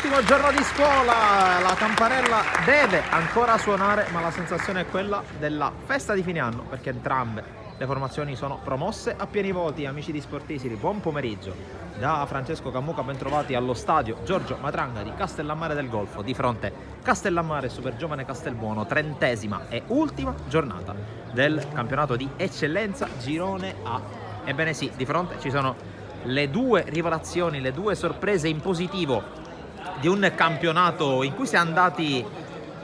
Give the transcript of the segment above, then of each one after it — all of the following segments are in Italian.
Ultimo giorno di scuola, la campanella deve ancora suonare, ma la sensazione è quella della festa di fine anno, perché entrambe le formazioni sono promosse a pieni voti. Amici di Sportisiri, buon pomeriggio da Francesco Cammuca, ben trovati allo stadio Giorgio Matranga di Castellammare del Golfo. Di fronte Castellammare, Supergiovane Castelbuono, 30ª e ultima giornata del campionato di eccellenza Girone A. Ebbene sì, di fronte ci sono le due rivelazioni, le due sorprese in positivo di un campionato in cui si è andati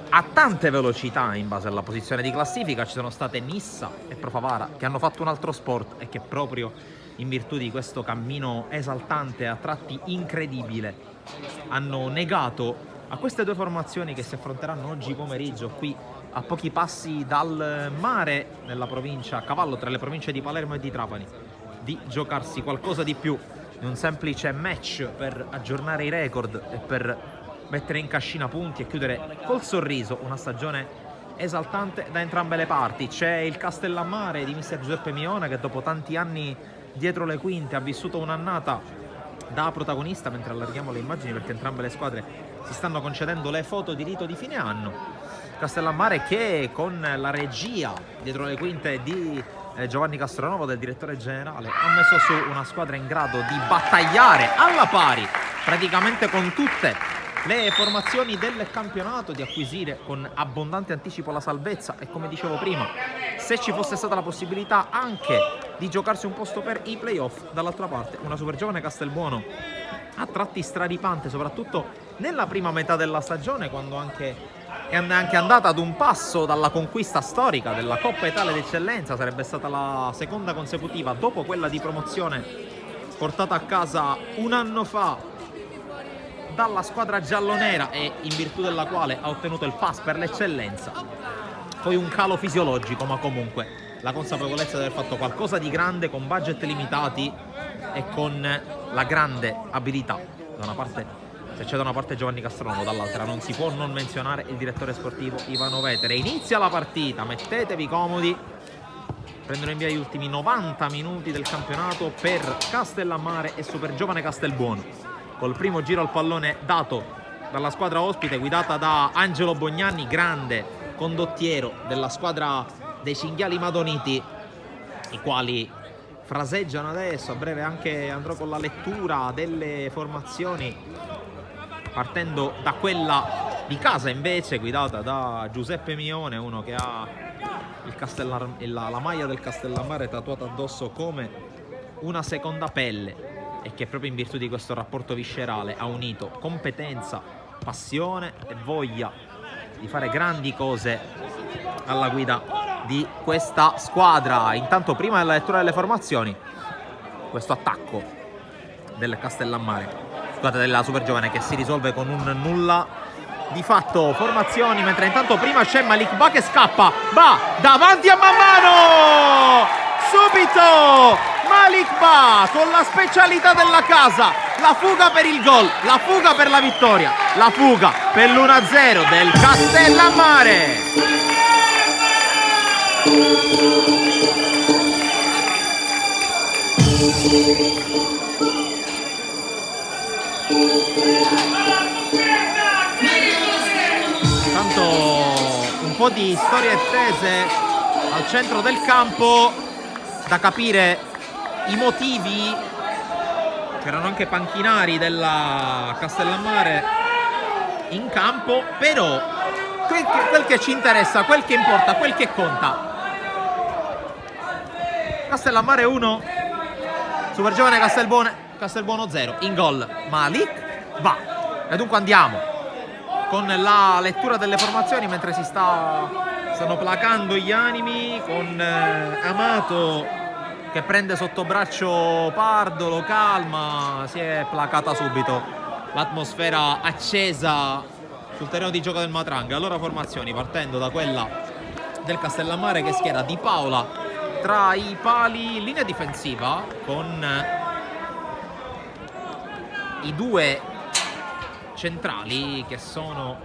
a tante velocità in base alla posizione di classifica. Ci sono state Nissa e Pro Favara che hanno fatto un altro sport e che proprio in virtù di questo cammino esaltante, a tratti incredibile, hanno negato a queste due formazioni che si affronteranno oggi pomeriggio qui a pochi passi dal mare, nella provincia, a cavallo tra le province di Palermo e di Trapani, di giocarsi qualcosa di più di un semplice match per aggiornare i record e per mettere in cascina punti e chiudere col sorriso una stagione esaltante da entrambe le parti. C'è il Castellammare di mister Giuseppe Miona che dopo tanti anni dietro le quinte ha vissuto un'annata da protagonista, mentre allarghiamo le immagini perché entrambe le squadre si stanno concedendo le foto di rito di fine anno. Castellammare che con la regia dietro le quinte di Giovanni Castronovo, del direttore generale, ha messo su una squadra in grado di battagliare alla pari praticamente con tutte le formazioni del campionato, di acquisire con abbondante anticipo la salvezza e, come dicevo prima, se ci fosse stata la possibilità anche di giocarsi un posto per i playoff. Dall'altra parte una Supergiovane Castelbuono a tratti straripante, soprattutto nella prima metà della stagione, quando è anche andata ad un passo dalla conquista storica della Coppa Italia d'Eccellenza. Sarebbe stata la seconda consecutiva dopo quella di promozione portata a casa un anno fa dalla squadra giallonera e in virtù della quale ha ottenuto il pass per l'eccellenza. Poi un calo fisiologico, ma comunque la consapevolezza di aver fatto qualcosa di grande con budget limitati e con la grande abilità. Da una parte, se c'è da una parte Giovanni Castronovo, dall'altra non si può non menzionare il direttore sportivo Ivano Vetere. Inizia la partita, mettetevi comodi, prendono in via gli ultimi 90 minuti del campionato per Castellammare e Supergiovane Castelbuono, col primo giro al pallone dato dalla squadra ospite guidata da Angelo Bognanni, grande condottiero della squadra dei Cinghiali Madoniti, i quali fraseggiano adesso. A breve anche andrò con la lettura delle formazioni, partendo da quella di casa invece, guidata da Giuseppe Mione, uno che ha la maglia del Castellammare tatuata addosso come una seconda pelle e che proprio in virtù di questo rapporto viscerale ha unito competenza, passione e voglia di fare grandi cose alla guida di questa squadra. Intanto, prima della lettura delle formazioni, questo attacco del Castellammare, squadra della Supergiovane, che si risolve con un nulla di fatto. Formazioni, mentre intanto prima c'è Malik Ba che scappa, va davanti a Mammano, subito Malik Ba con la specialità della casa, la fuga per il gol, la fuga per la vittoria, la fuga per l'1-0 del Castellammare. Tanto un po' di storie attese al centro del campo, da capire i motivi, c'erano anche panchinari della Castellammare in campo, però quel che ci interessa, quel che importa, quel che conta: Castellammare 1, Supergiovane Castelbuono 0. In gol Malik Ba. E dunque andiamo con la lettura delle formazioni, mentre stanno placando gli animi, con Amato che prende sotto braccio Pardo, lo calma. Si è placata subito l'atmosfera accesa sul terreno di gioco del Matranga. Allora, formazioni, partendo da quella del Castellammare, che schiera Di Paola tra i pali in linea difensiva, con i due centrali che sono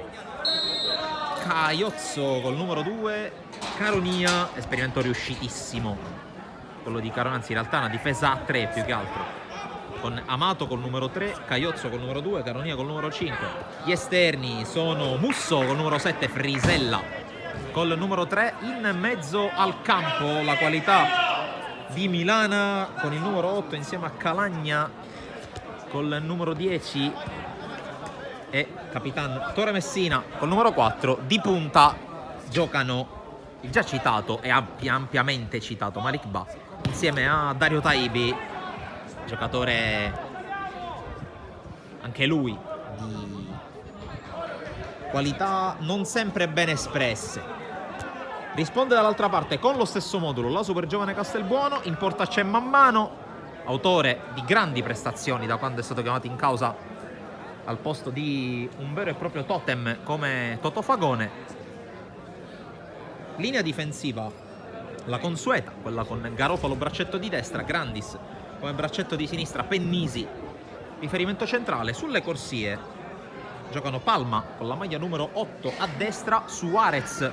Caiozzo col numero 2, Caronia, esperimento riuscitissimo quello di Caronia, anzi in realtà una difesa a 3 più che altro, con Amato col numero 3, Caiozzo col numero 2, Caronia col numero 5. Gli esterni sono Musso col numero 7, Frisella col numero 3. In mezzo al campo la qualità di Milana con il numero 8 insieme a Calagna col numero 10 e Capitan Torre Messina col numero 4. Di punta giocano il già citato e ampiamente citato Malik Ba insieme a Dario Taibi, giocatore anche lui di qualità non sempre ben espresse. Risponde dall'altra parte con lo stesso modulo la super giovane Castelbuono. In porta c'è Mammano, autore di grandi prestazioni da quando è stato chiamato in causa al posto di un vero e proprio totem come Totò Fagone. Linea difensiva la consueta, quella con Garofalo braccetto di destra, Grandis come braccetto di sinistra, Pennisi riferimento centrale. Sulle corsie giocano Palma con la maglia numero 8 a destra, Suarez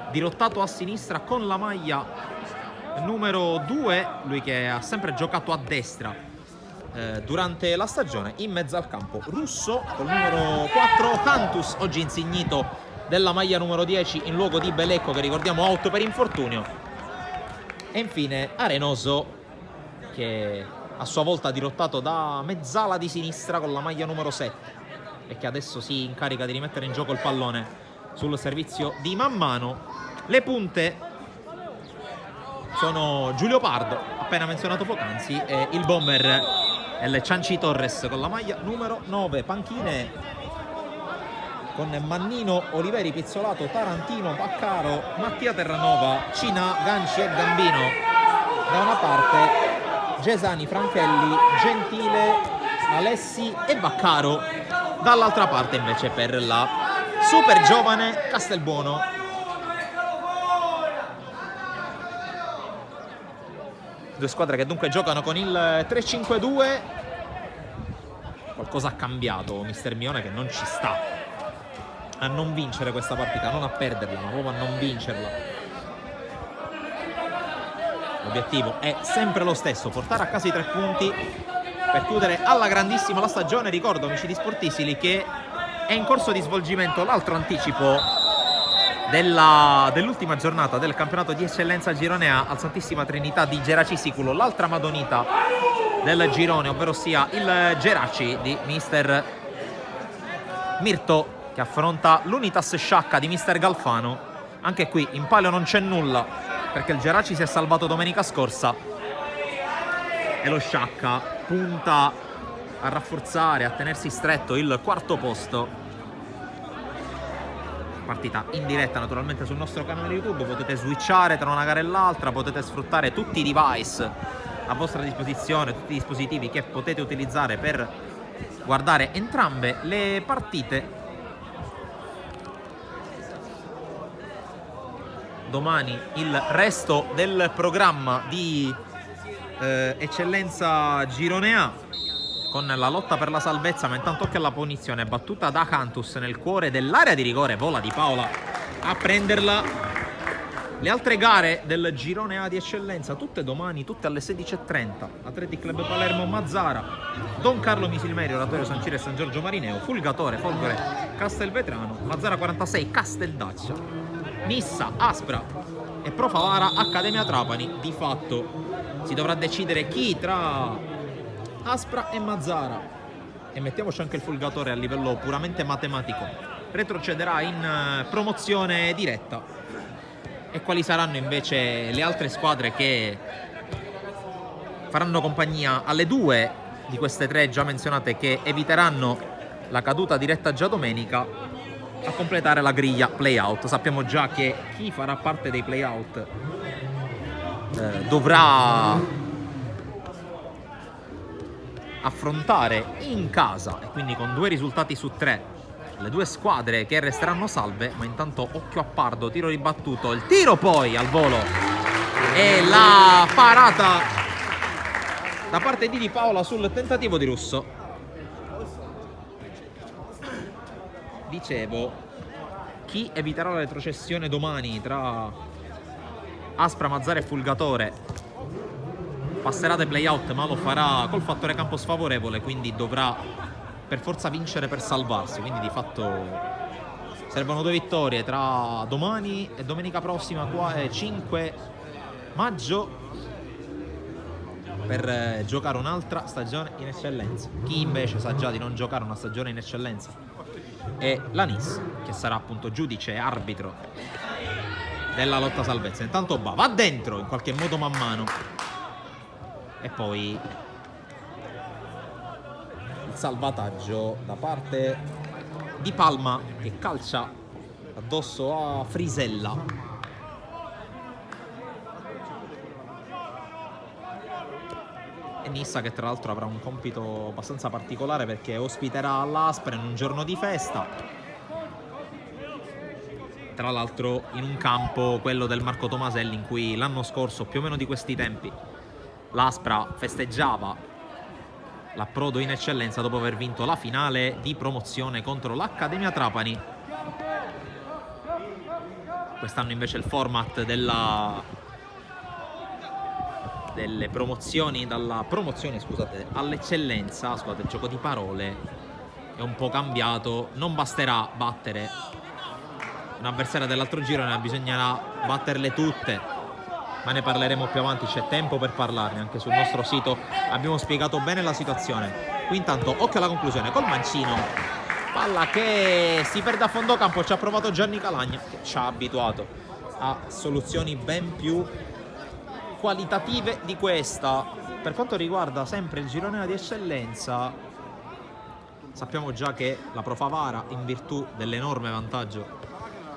dirottato a sinistra con la maglia numero 2, lui che ha sempre giocato a destra durante la stagione. In mezzo al campo Russo col numero 4, Cantus oggi insignito della maglia numero 10 in luogo di Belecco, che ricordiamo out per infortunio. E infine Arenoso, che a sua volta dirottato da mezzala di sinistra con la maglia numero 7 e che adesso si incarica di rimettere in gioco il pallone sul servizio di Mammano. Le punte sono Giulio Pardo, appena menzionato poc'anzi, e il bomber El Cianci Torres con la maglia numero 9. Panchine con Mannino, Oliveri, Pizzolato, Tarantino, Baccaro, Mattia Terranova, Cina, Ganci e Gambino da una parte, Gesani, Franchelli, Gentile, Alessi e Baccaro dall'altra parte invece per la super giovane Castelbuono. Due squadre che dunque giocano con il 3-5-2. Qualcosa ha cambiato mister Mione, che non ci sta a non vincere questa partita, non a perderla, ma proprio a non vincerla. L'obiettivo è sempre lo stesso, portare a casa i 3 punti per chiudere alla grandissima la stagione. Ricordo, amici di Sportisili, che è in corso di svolgimento l'altro anticipo dell'ultima giornata del campionato di eccellenza Girone A al Santissima Trinità di Geraci Siculo, l'altra madonita del girone, ovvero sia il Geraci di mister Mirto, che affronta l'Unitas Sciacca di mister Galfano. Anche qui in palio non c'è nulla, perché il Geraci si è salvato domenica scorsa e lo Sciacca punta a rafforzare, a tenersi stretto il 4º posto. Partita in diretta naturalmente sul nostro canale YouTube, potete switchare tra una gara e l'altra, potete sfruttare tutti i device a vostra disposizione, tutti i dispositivi che potete utilizzare per guardare entrambe le partite. Domani il resto del programma di eccellenza Girone A, con la lotta per la salvezza, ma intanto occhio alla punizione battuta da Cantus nel cuore dell'area di rigore, vola Di Paola a prenderla. Le altre gare del girone A di eccellenza tutte domani, tutte alle 16:30. Athletic Club Palermo Mazzara, Don Carlo Misilmeri, Oratorio San Ciro e San Giorgio Marineo, Fulgatore Folgore Castelvetrano, Mazzara 46 Casteldaccia, Nissa Aspra e Pro Favara Accademia Trapani. Di fatto si dovrà decidere chi tra Aspra e Mazzara, e mettiamoci anche il Fulgatore a livello puramente matematico, retrocederà in promozione diretta, e quali saranno invece le altre squadre che faranno compagnia alle 2 di queste 3 già menzionate, che eviteranno la caduta diretta già domenica, a completare la griglia play-out. Sappiamo già che chi farà parte dei play-out dovrà affrontare in casa, e quindi con 2 risultati su 3, le 2 squadre che resteranno salve. Ma intanto occhio a Pardo, tiro ribattuto, il tiro poi al volo e la parata da parte di Di Paola sul tentativo di Russo. Dicevo, chi eviterà la retrocessione domani tra Aspra, Mazzara e Fulgatore passerà dai play-out, ma lo farà col fattore campo sfavorevole, quindi dovrà per forza vincere per salvarsi. Quindi di fatto servono 2 vittorie tra domani e domenica prossima, 5 maggio, per giocare un'altra stagione in eccellenza. Chi invece sa già di non giocare una stagione in eccellenza è la Nice, che sarà appunto giudice e arbitro della lotta salvezza. Intanto va dentro in qualche modo man mano, e poi il salvataggio da parte di Palma, che calcia addosso a Frisella. E Nissa, che tra l'altro avrà un compito abbastanza particolare perché ospiterà l'Aspra in un giorno di festa, tra l'altro in un campo, quello del Marco Tomaselli, in cui l'anno scorso, più o meno di questi tempi, l'Aspra festeggiava l'approdo in eccellenza dopo aver vinto la finale di promozione contro l'Accademia Trapani. Quest'anno invece il format delle promozioni, dalla promozione, scusate, all'eccellenza, scusate il gioco di parole, è un po' cambiato. Non basterà battere un'avversaria dell'altro girone, bisognerà batterle tutte, ma ne parleremo più avanti, c'è tempo per parlarne, anche sul nostro sito abbiamo spiegato bene la situazione. Qui intanto occhio alla conclusione col mancino, palla che si perde a fondo campo. Ci ha provato Gianni Calagna, che ci ha abituato a soluzioni ben più qualitative di questa. Per quanto riguarda sempre il girone di eccellenza, sappiamo già che la Pro Favara, in virtù dell'enorme vantaggio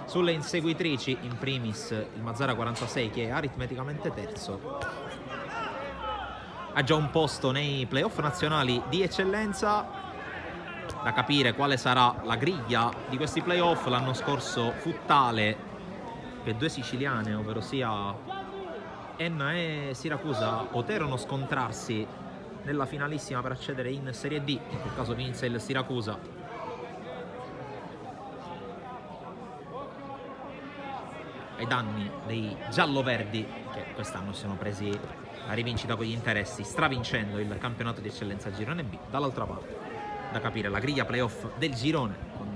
sulle inseguitrici, in primis il Mazara 46, che è aritmeticamente terzo, ha già un posto nei playoff nazionali di eccellenza. Da capire quale sarà la griglia di questi playoff. L'anno scorso fu tale che 2 siciliane, ovvero sia Enna e Siracusa, poterono scontrarsi nella finalissima per accedere in Serie D. In quel caso vinse il Siracusa. Ai danni dei gialloverdi, che quest'anno si sono presi la rivincita con gli interessi, stravincendo il campionato di eccellenza girone B. Dall'altra parte, da capire la griglia playoff del girone, con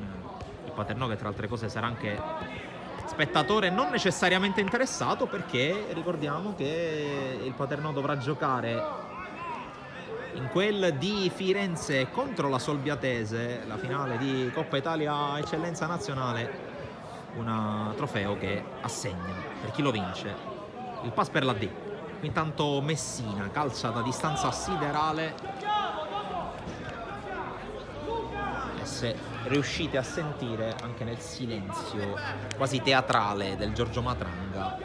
il Paternò, che tra altre cose sarà anche spettatore non necessariamente interessato, perché ricordiamo che il Paternò dovrà giocare in quel di Firenze contro la Solbiatese, la finale di Coppa Italia Eccellenza Nazionale, un trofeo che assegna, per chi lo vince, il pass per la D. Intanto Messina calcia da distanza siderale, e se riuscite a sentire anche nel silenzio quasi teatrale del Giorgio Matranga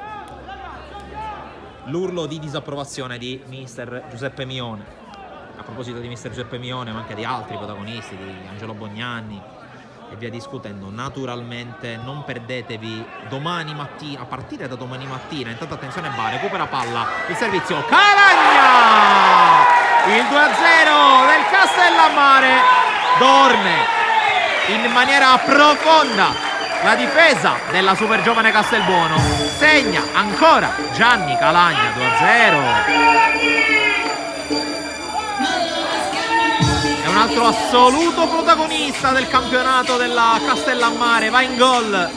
l'urlo di disapprovazione di mister Giuseppe Mione. A proposito di mister Giuseppe Mione, ma anche di altri protagonisti, di Angelo Bognanni e via discutendo, naturalmente non perdetevi domani mattina, a partire da domani mattina. Intanto attenzione, recupera palla, il servizio, Calagna! Il 2-0 del Castellammare dorme in maniera profonda la difesa della super giovane Castelbuono. Segna ancora Gianni Calagna, 2-0. È un altro assoluto protagonista del campionato della Castellammare. Va in gol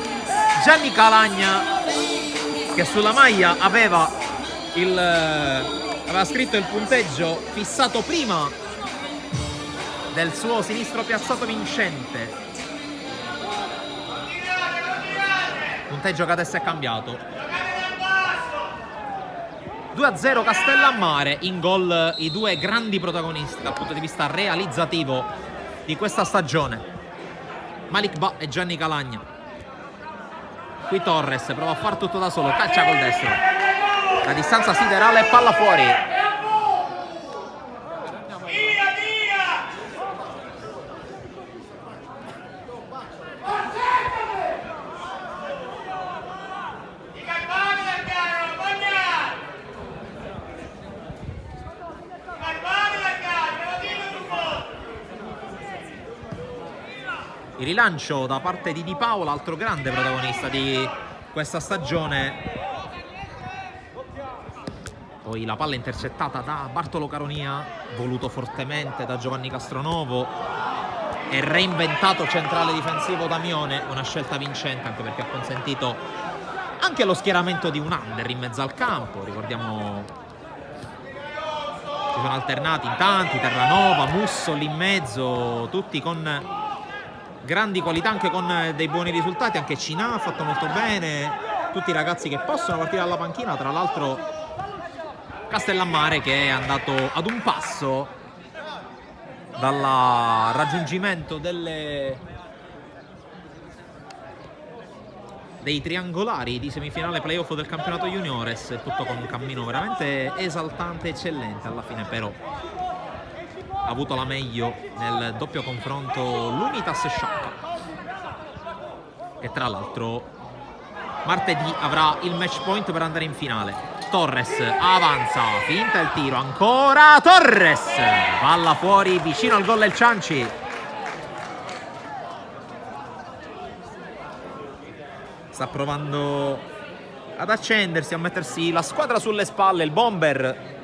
Gianni Calagna, che sulla maglia aveva scritto il punteggio fissato prima del suo sinistro piazzato vincente, punteggio che adesso è cambiato. 2-0 Castellammare. In gol i 2 grandi protagonisti dal punto di vista realizzativo di questa stagione, Malik Ba e Gianni Calagna. Qui Torres prova a far tutto da solo, calcia col destro, la distanza siderale, palla fuori. Il rilancio da parte di Di Paola, altro grande protagonista di questa stagione. Poi la palla intercettata da Bartolo Caronia, voluto fortemente da Giovanni Castronovo e reinventato centrale difensivo Damione, una scelta vincente anche perché ha consentito anche lo schieramento di un under in mezzo al campo. Ricordiamo, si sono alternati in tanti, Terranova, Musso lì in mezzo, tutti con grandi qualità, anche con dei buoni risultati. Anche Cinà ha fatto molto bene, tutti i ragazzi che possono partire dalla panchina. Tra l'altro Castellammare che è andato ad un passo dal raggiungimento dei triangolari di semifinale playoff del campionato juniores, tutto con un cammino veramente esaltante, eccellente. Alla fine però ha avuto la meglio nel doppio confronto l'Unitas Sciacca, che tra l'altro martedì avrà il match point per andare in finale. Torres avanza, finta il tiro, ancora Torres, palla fuori, vicino al gol del Cianci. Sta provando ad accendersi, a mettersi la squadra sulle spalle, il bomber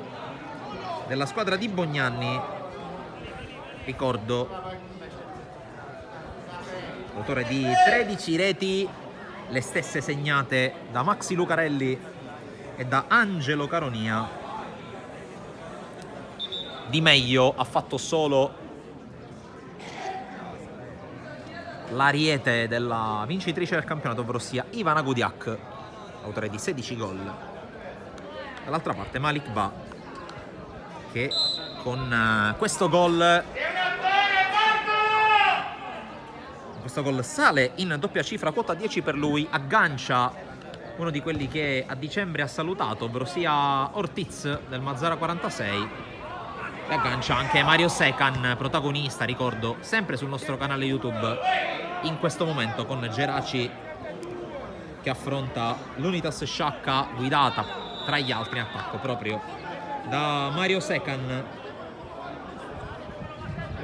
della squadra di Bognanni. Ricordo, autore di 13 reti, le stesse segnate da Maxi Lucarelli e da Angelo Caronia. Di meglio ha fatto solo l'ariete della vincitrice del campionato, ovvero sia Ivana Gudiak, autore di 16 gol. Dall'altra parte Malik Ba, che con questo gol sale in doppia cifra, quota 10 per lui, aggancia uno di quelli che a dicembre ha salutato, ovvero sia Ortiz del Mazzara 46, e aggancia anche Mario Secan, protagonista, ricordo, sempre sul nostro canale YouTube in questo momento, con Geraci che affronta l'Unitas Sciacca, guidata tra gli altri in attacco proprio da Mario Secan.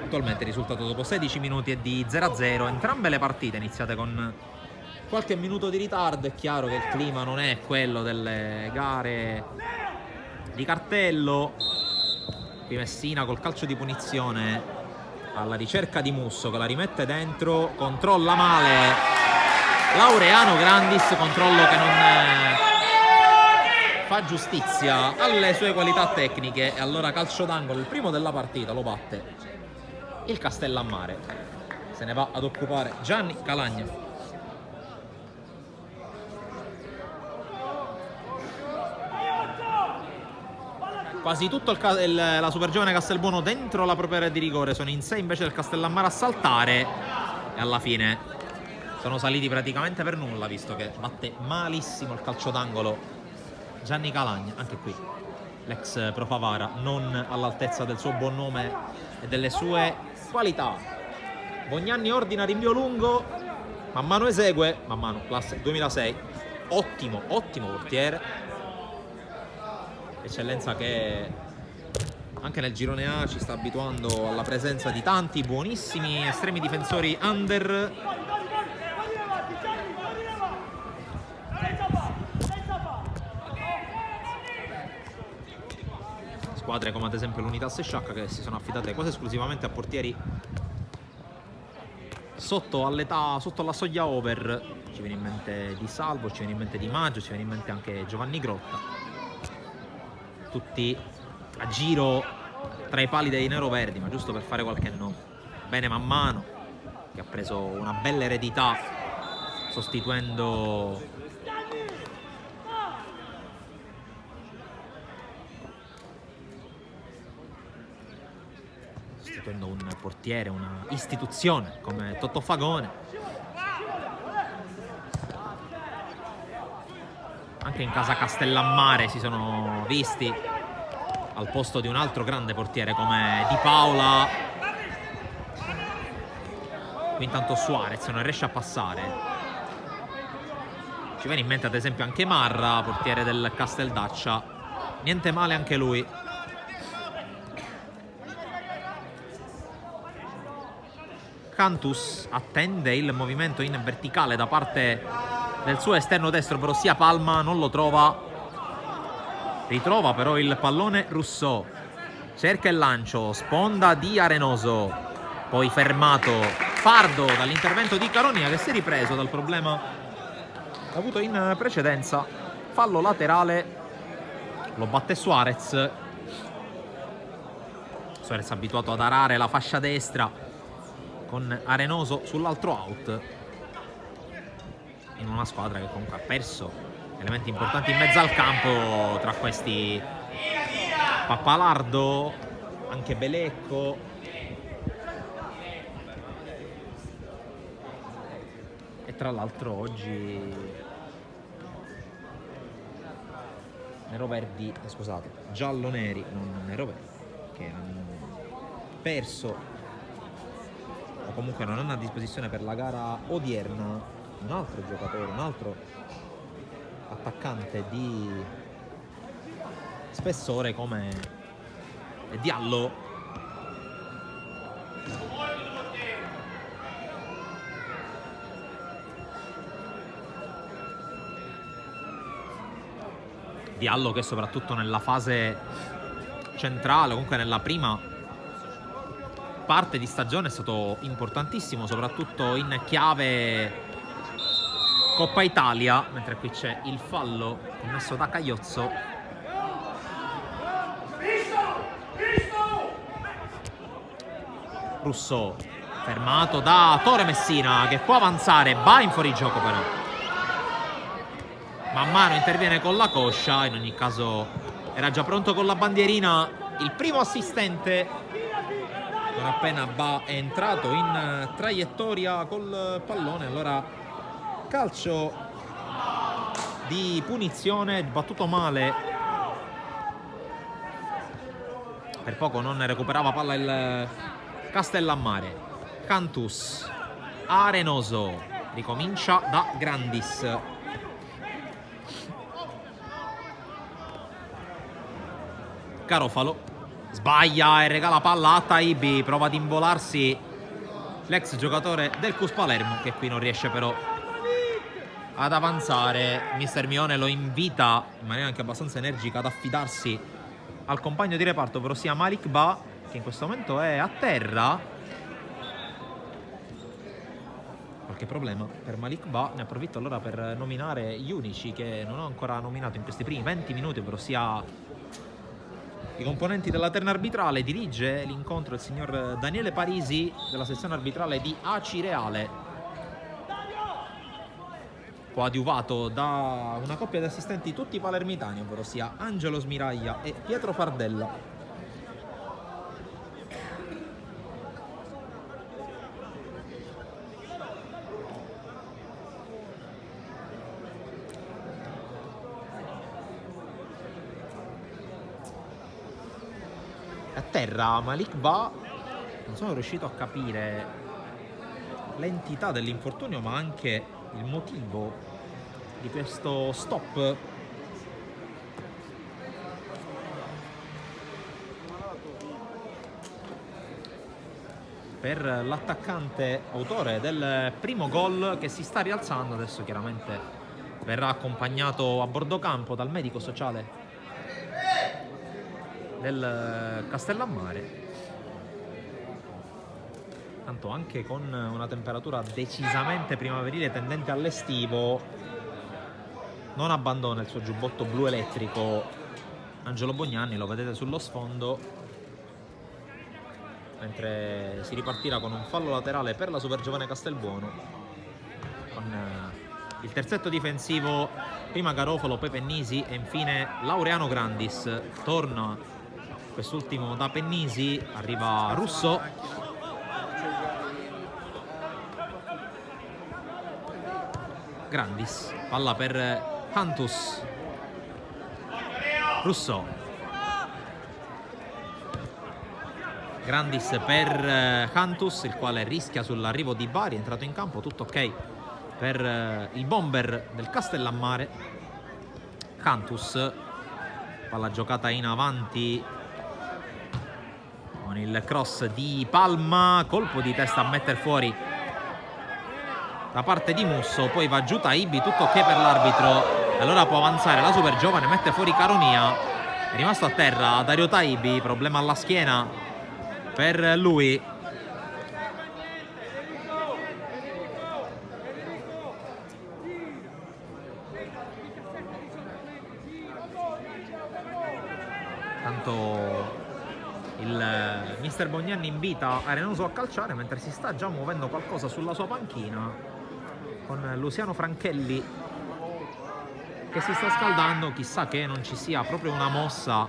Attualmente il risultato dopo 16 minuti è di 0-0, entrambe le partite iniziate con qualche minuto di ritardo. È chiaro che il clima non è quello delle gare di cartello. Qui Messina col calcio di punizione alla ricerca di Musso, che la rimette dentro, controlla male Laureano Grandis, controllo che non fa giustizia alle sue qualità tecniche, e allora calcio d'angolo, il primo della partita, lo batte il Castellammare. Se ne va ad occupare Gianni Calagna. Quasi tutto la Supergiovane Castelbuono dentro la propria area di rigore, sono in 6 invece del Castellammare a saltare, e alla fine sono saliti praticamente per nulla, visto che batte malissimo il calcio d'angolo Gianni Calagna. Anche qui l'ex Pro Favara non all'altezza del suo buon nome e delle sue qualità. Bognanni ordina rinvio lungo, man mano esegue, man mano, classe 2006, ottimo portiere, eccellenza che anche nel girone A ci sta abituando alla presenza di tanti buonissimi estremi difensori under. Squadre come ad esempio l'Unitas Sciacca, che si sono affidate quasi esclusivamente a portieri sotto alla soglia over. Ci viene in mente Di Salvo, ci viene in mente Di Maggio, ci viene in mente anche Giovanni Grotta, tutti a giro tra i pali dei neroverdi, ma giusto per fare qualche nome. Bene Man Mano, che ha preso una bella eredità sostituendo un portiere, una istituzione come Totò Fagone. Anche in casa Castellammare si sono visti al posto di un altro grande portiere come Di Paola. Qui intanto Suarez non riesce a passare. Ci viene in mente ad esempio anche Marra, portiere del Casteldaccia, niente male anche lui. Cantus attende il movimento in verticale da parte del suo esterno destro, ovvero sia Palma, non lo trova. Ritrova però il pallone Rousseau. Cerca il lancio, sponda di Arenoso. Poi fermato Pardo dall'intervento di Caronia, che si è ripreso dal problema avuto in precedenza. Fallo laterale. Lo batte Suarez. Suarez abituato ad arare la fascia destra, con Arenoso sull'altro out, in una squadra che comunque ha perso elementi importanti in mezzo al campo, tra questi Pappalardo, anche Belecco. E tra l'altro oggi neroverdi, scusate, giallo-neri, non neroverdi, che hanno perso o comunque non hanno a disposizione per la gara odierna un altro giocatore, un altro attaccante di spessore come Diallo. Diallo che soprattutto nella fase centrale, comunque nella prima parte di stagione, è stato importantissimo, soprattutto in chiave Coppa Italia, mentre qui c'è il fallo commesso da Cagliozzo. Rousseau fermato da Tore Messina, che può avanzare, va in fuorigioco però. Man mano interviene con la coscia, in ogni caso era già pronto con la bandierina il primo assistente, non appena è entrato in traiettoria col pallone. Allora calcio di punizione, battuto male, per poco non recuperava palla il Castellammare. Cantus, Arenoso, ricomincia da Grandis. Garofalo sbaglia e regala palla a Taibi, prova ad involarsi l'ex giocatore del Cus Palermo, che qui non riesce però ad avanzare. Mister Mione lo invita in maniera anche abbastanza energica ad affidarsi al compagno di reparto, ovvero sia Malik Ba, che in questo momento è a terra. Qualche problema per Malik Ba, ne approfitto allora per nominare gli unici che non ho ancora nominato in questi primi 20 minuti, ovvero sia i componenti della terna arbitrale. Dirige l'incontro il signor Daniele Parisi della sezione arbitrale di Acireale, coadiuvato da una coppia di assistenti tutti palermitani, ovvero sia Angelo Smiraglia e Pietro Fardella. A terra Malik Ba, non sono riuscito a capire l'entità dell'infortunio ma anche il motivo di questo stop. Per l'attaccante autore del primo gol, che si sta rialzando adesso, chiaramente verrà accompagnato a bordo campo dal medico sociale del Castellammare. Tanto anche con una temperatura decisamente primaverile tendente all'estivo non abbandona il suo giubbotto blu elettrico Angelo Bognanni, lo vedete sullo sfondo, mentre si ripartirà con un fallo laterale per la Super Giovane Castelbuono, con il terzetto difensivo prima Garofalo, poi Pennisi e infine Laureano Grandis. Torna quest'ultimo da Pennisi, arriva Russo, Grandis, palla per Cantus, Russo, Grandis per Cantus, il quale rischia sull'arrivo di Bari. È entrato in campo, tutto ok per il bomber del Castellammare. Cantus, palla giocata in avanti con il cross di Palma, colpo di testa a metter fuori da parte di Musso, poi va giù Taibi, tutto ok per l'arbitro, allora può avanzare la Super Giovane, mette fuori Caronia È rimasto a terra Dario Taibi, problema alla schiena per lui. Tanto il mister Bognanni invita Arenoso a calciare mentre si sta già muovendo qualcosa sulla sua panchina con Luciano Franchelli che si sta scaldando. Chissà che non ci sia proprio una mossa,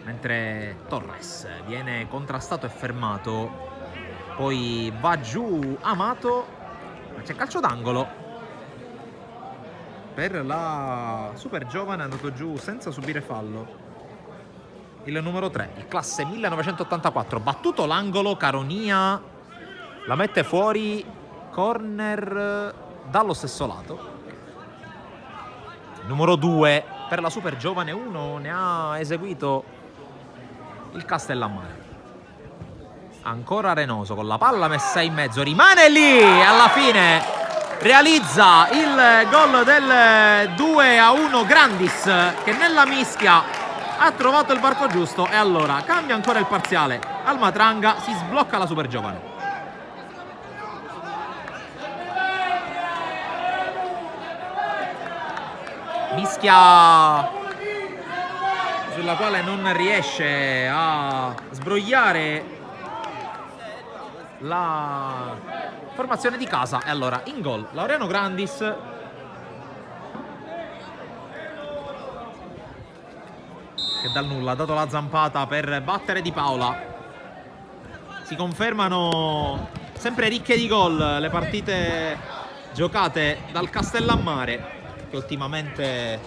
mentre Torres viene contrastato e fermato. Poi va giù Amato, ma c'è calcio d'angolo per la super giovane, è andato giù senza subire fallo il numero 3, il classe 1984. Battuto l'angolo, Caronia la mette fuori, corner dallo stesso lato. Numero 2 per la super giovane, 1 ne ha eseguito il Castellammare. Ancora Arenoso con la palla messa in mezzo, rimane lì, alla fine realizza il gol del 2-1 Grandis, che nella mischia ha trovato il varco giusto e allora cambia ancora il parziale al Matranga, si sblocca la super giovane. Mischia sulla quale non riesce a sbrogliare la formazione di casa e allora in gol Laureano Grandis, che dal nulla ha dato la zampata per battere Di Paola. Si confermano sempre ricche di gol le partite giocate dal Castellammare, che ultimamente,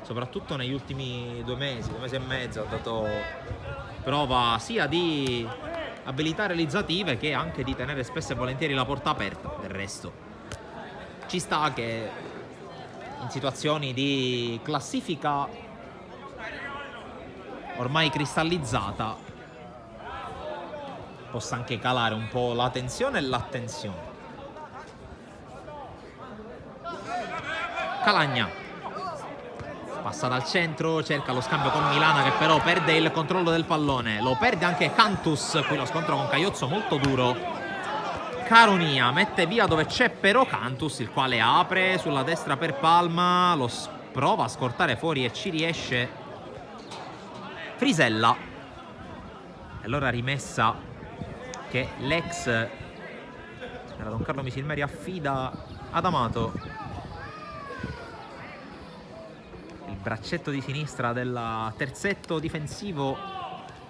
soprattutto negli ultimi 2 mesi e mezzo, ha dato prova sia di abilità realizzative che anche di tenere spesso e volentieri la porta aperta. Del resto ci sta che in situazioni di classifica ormai cristallizzata possa anche calare un po' la tensione e l'attenzione. Calagna passa dal centro, cerca lo scambio con Milana che però perde il controllo del pallone, lo perde anche Cantus, qui lo scontro con Caiozzo molto duro. Caronia mette via dove c'è però Cantus, il quale apre sulla destra per Palma, lo prova a scortare fuori e ci riesce Frisella. E allora rimessa che l'ex era Don Carlo Misilmeri affida ad Amato. Il braccetto di sinistra del terzetto difensivo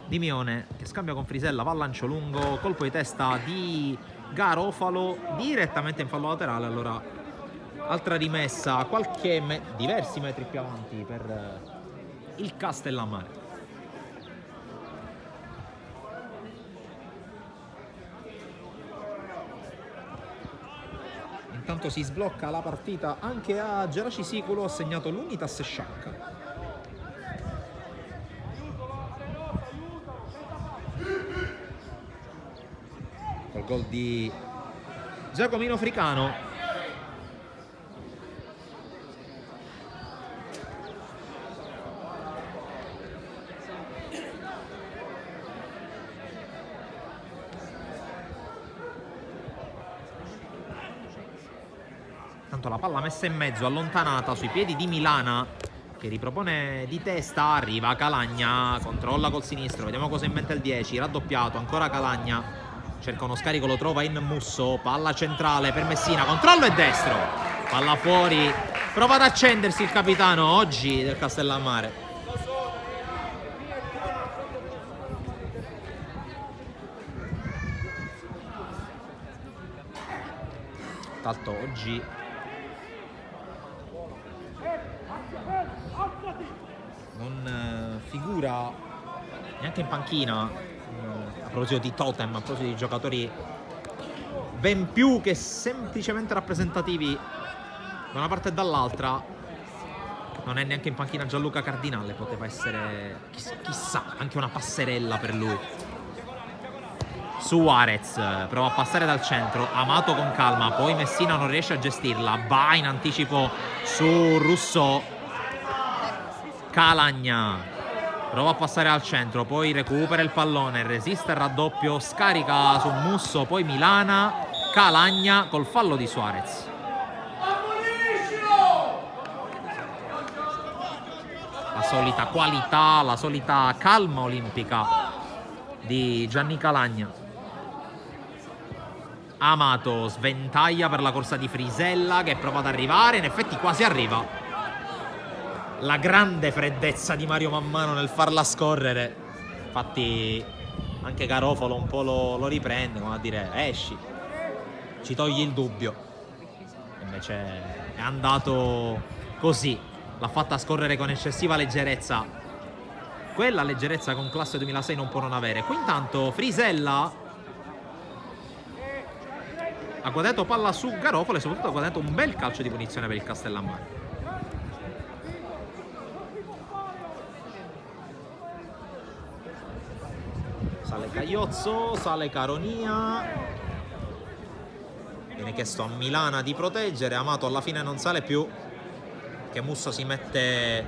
di Mione, che scambia con Frisella, va a lancio lungo, colpo di testa di Garofalo direttamente in fallo laterale. Allora altra rimessa diversi metri più avanti per il Castellammare. Intanto si sblocca la partita anche a Geraci Siculo, ha segnato l'Unitas Sciacca. Col gol di Giacomino Fricano. La palla messa in mezzo, allontanata sui piedi di Milana, che ripropone di testa, arriva Calagna, controlla col sinistro, vediamo cosa inventa il 10, raddoppiato, ancora Calagna, cerca uno scarico, lo trova in Musso, palla centrale per Messina, controllo e destro, palla fuori, prova ad accendersi il capitano oggi del Castellammare. Tanto oggi non figura neanche in panchina, a proposito di totem, a proposito di giocatori ben più che semplicemente rappresentativi da una parte e dall'altra. Non è neanche in panchina Gianluca Cardinale, poteva essere chissà anche una passerella per lui. Suarez prova a passare dal centro, Amato con calma, poi Messina non riesce a gestirla, va in anticipo su Rousseau. Calagna prova a passare al centro, poi recupera il pallone, resiste al raddoppio, scarica su Musso, poi Milana, Calagna col fallo di Suarez. La solita qualità, la solita calma olimpica di Gianni Calagna. Amato sventaglia per la corsa di Frisella che prova ad arrivare, in effetti quasi arriva. La grande freddezza di Mario Mammano nel farla scorrere. Infatti anche Garofalo un po' lo riprende, come a dire esci, ci togli il dubbio. Invece è andato così, l'ha fatta scorrere con eccessiva leggerezza. Quella leggerezza con classe 2006 non può non avere. Qui intanto Frisella ha guadagnato palla su Garofalo e soprattutto ha guadagnato un bel calcio di punizione per il Castellammare. Sale Cagliozzo, sale Caronia. Viene chiesto a Milana di proteggere. Amato alla fine non sale più, che Musso si mette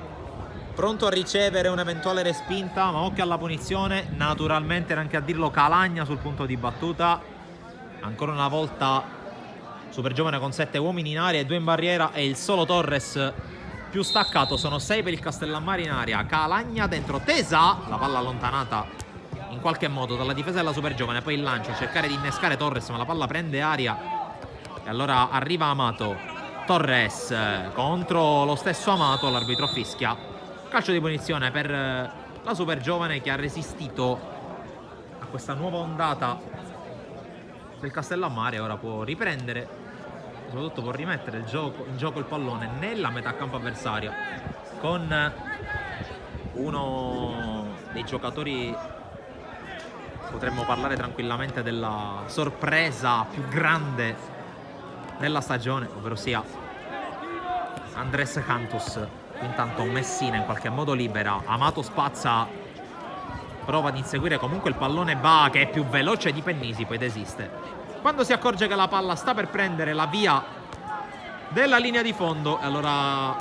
pronto a ricevere un'eventuale respinta, ma occhio alla punizione. Naturalmente neanche a dirlo Calagna sul punto di battuta. Ancora una volta super giovane con 7 uomini in aria e 2 in barriera, e il solo Torres più staccato. Sono 6 per il Castellammare in aria. Calagna dentro, Tesa, la palla allontanata in qualche modo dalla difesa della super giovane, poi il lancio, cercare di innescare Torres, ma la palla prende aria e allora arriva Amato. Torres contro lo stesso Amato, l'arbitro fischia calcio di punizione per la super giovane che ha resistito a questa nuova ondata del Castellammare. Ora può riprendere, soprattutto può rimettere in gioco il pallone nella metà campo avversaria con uno dei giocatori. Potremmo parlare tranquillamente della sorpresa più grande della stagione, ovvero sia Andrés Cantus. Intanto Messina in qualche modo libera, Amato spazza, prova ad inseguire comunque il pallone, va che è più veloce di Pennisi, poi desiste. Quando si accorge che la palla sta per prendere la via della linea di fondo, allora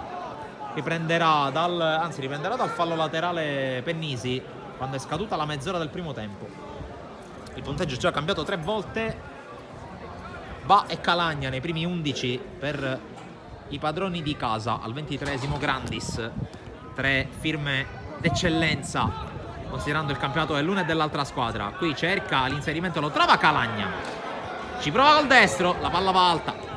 riprenderà dal fallo laterale Pennisi, quando è scaduta la mezz'ora del primo tempo. Il punteggio già cambiato 3 volte. Ba e Calagna nei primi 11 per i padroni di casa. Al 23esimo Grandis, 3 firme d'eccellenza considerando il campionato dell'una e dell'altra squadra. Qui cerca l'inserimento, lo trova Calagna, ci prova col destro, la palla va alta.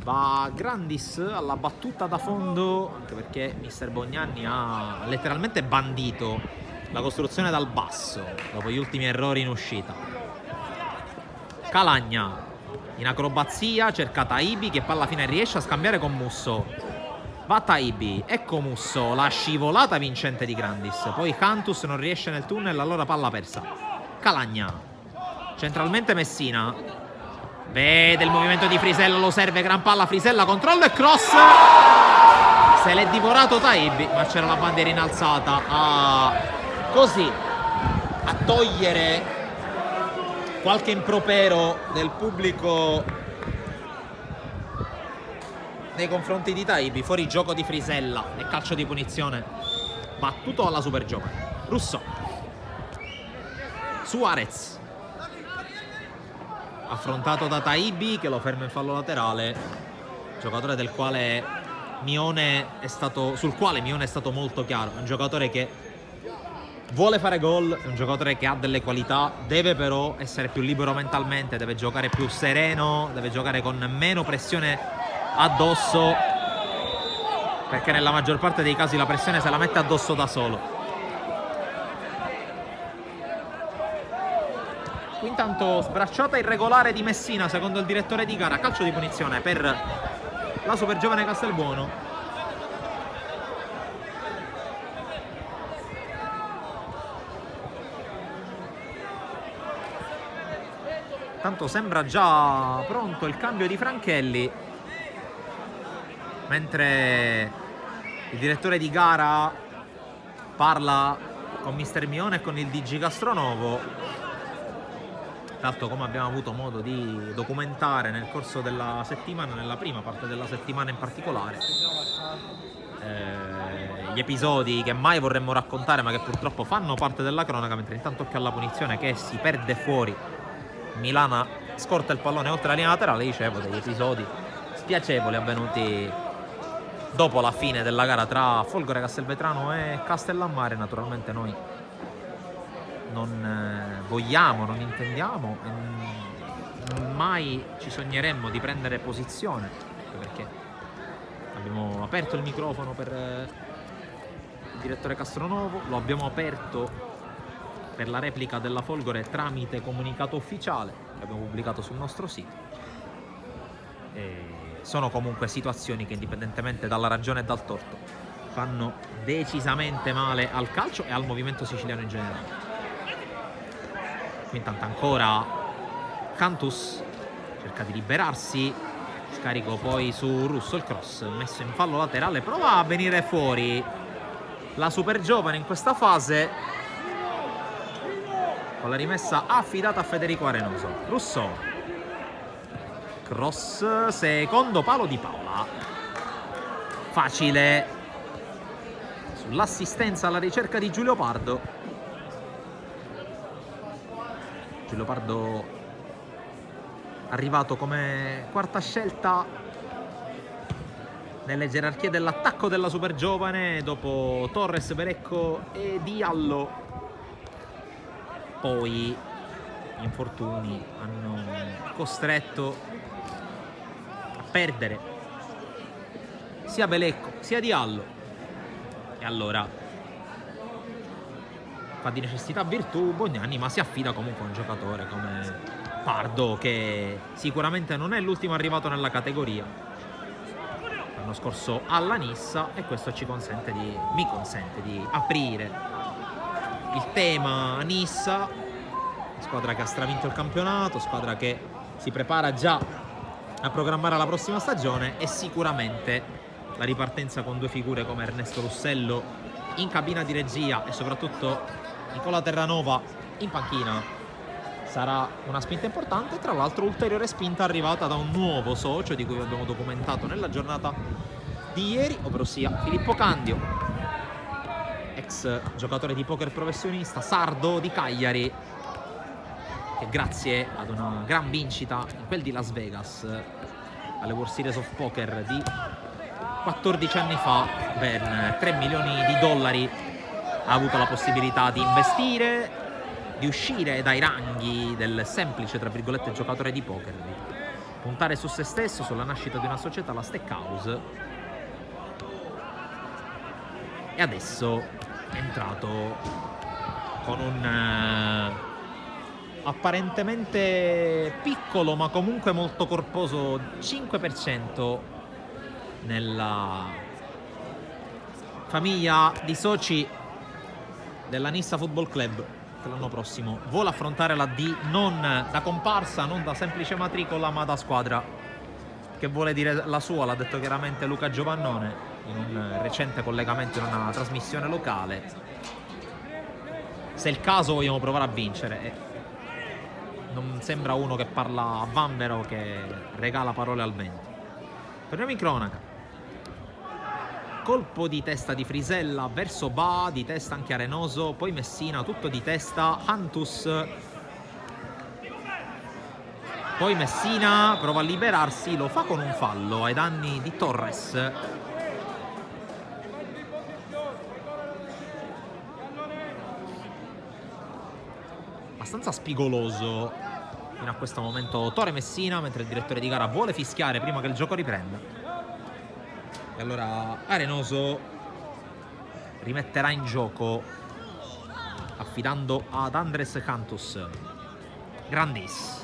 Va Grandis alla battuta da fondo, anche perché mister Bognanni ha letteralmente bandito la costruzione dal basso dopo gli ultimi errori in uscita. Calagna in acrobazia cerca Taibi, che poi alla fine riesce a scambiare con Musso. Va Taibi, ecco Musso, la scivolata vincente di Grandis. Poi Cantus non riesce nel tunnel, allora palla persa. Calagna centralmente, Messina vede il movimento di Frisella, lo serve, gran palla, Frisella, controllo e cross. Se l'è divorato Taibi, ma c'era la bandierina alzata così a togliere qualche impropero del pubblico nei confronti di Taibi. Fuori gioco di Frisella e calcio di punizione battuto alla super giovane. Russo, Suarez affrontato da Taibi, che lo ferma in fallo laterale, giocatore sul quale Mione è stato molto chiaro. Un giocatore che vuole fare gol, è un giocatore che ha delle qualità, deve però essere più libero mentalmente, deve giocare più sereno, deve giocare con meno pressione addosso, perché nella maggior parte dei casi la pressione se la mette addosso da solo. Intanto sbracciata irregolare di Messina secondo il direttore di gara, calcio di punizione per la super giovane Castelbuono. Tanto sembra già pronto il cambio di Franchelli. mentre il direttore di gara parla con Mister Mione e con il DG Castronovo. Tanto, come abbiamo avuto modo di documentare nel corso della settimana, nella prima parte della settimana in particolare, gli episodi che mai vorremmo raccontare ma che purtroppo fanno parte della cronaca, mentre intanto occhio alla punizione che si perde fuori, Milana scorta il pallone oltre la linea laterale. Dicevo, degli episodi spiacevoli avvenuti dopo la fine della gara tra Folgore Castelvetrano e Castellammare. Naturalmente noi non vogliamo, non intendiamo e mai ci sogneremmo di prendere posizione, perché abbiamo aperto il microfono per il direttore Castronovo, lo abbiamo aperto per la replica della Folgore tramite comunicato ufficiale che abbiamo pubblicato sul nostro sito. E sono comunque situazioni che, indipendentemente dalla ragione e dal torto, fanno decisamente male al calcio e al movimento siciliano in generale. Intanto ancora Cantus cerca di liberarsi, scarico poi su Russo, il cross messo in fallo laterale, prova a venire fuori la super giovane in questa fase con la rimessa affidata a Federico Arenoso. Russo, cross, secondo palo di Paola, facile sull'assistenza alla ricerca di Giulio Pardo. Giulio Pardo arrivato come quarta scelta nelle gerarchie dell'attacco della super giovane dopo Torres, Berecco e Diallo. Poi gli infortuni hanno costretto a perdere sia Belecco sia Diallo, e allora fa di necessità virtù Bognani, ma si affida comunque a un giocatore come Pardo, che sicuramente non è l'ultimo arrivato nella categoria. L'anno scorso alla Nissa, e questo mi consente di aprire il tema Nissa, squadra che ha stravinto il campionato, squadra che si prepara già a programmare la prossima stagione, e sicuramente la ripartenza con due figure come Ernesto Russello in cabina di regia e soprattutto Nicola Terranova in panchina sarà una spinta importante. Tra l'altro ulteriore spinta arrivata da un nuovo socio di cui abbiamo documentato nella giornata di ieri, ovvero sia Filippo Candio, ex giocatore di poker professionista sardo di Cagliari, che grazie ad una gran vincita in quel di Las Vegas alle World Series of Poker di 14 anni fa, ben 3 milioni di dollari, ha avuto la possibilità di investire, di uscire dai ranghi del semplice, tra virgolette, giocatore di poker, di puntare su se stesso, sulla nascita di una società, la Stackhouse, e adesso è entrato con un apparentemente piccolo ma comunque molto corposo 5% nella famiglia di soci della Nissa Football Club, che l'anno prossimo vuole affrontare la D non da comparsa, non da semplice matricola, ma da squadra, che vuole dire la sua. L'ha detto chiaramente Luca Giovannone in un recente collegamento in una trasmissione locale. Se è il caso vogliamo provare a vincere, non sembra uno che parla a vanvero, che regala parole al vento. Torniamo in cronaca. Colpo di testa di Frisella verso Ba, di testa anche Arenoso, poi Messina, tutto di testa, Hantus, poi Messina prova a liberarsi, lo fa con un fallo ai danni di Torres. Abbastanza spigoloso fino a questo momento Tore Messina, mentre il direttore di gara vuole fischiare prima che il gioco riprenda. E allora Arenoso rimetterà in gioco affidando ad Andres Cantus. Grandis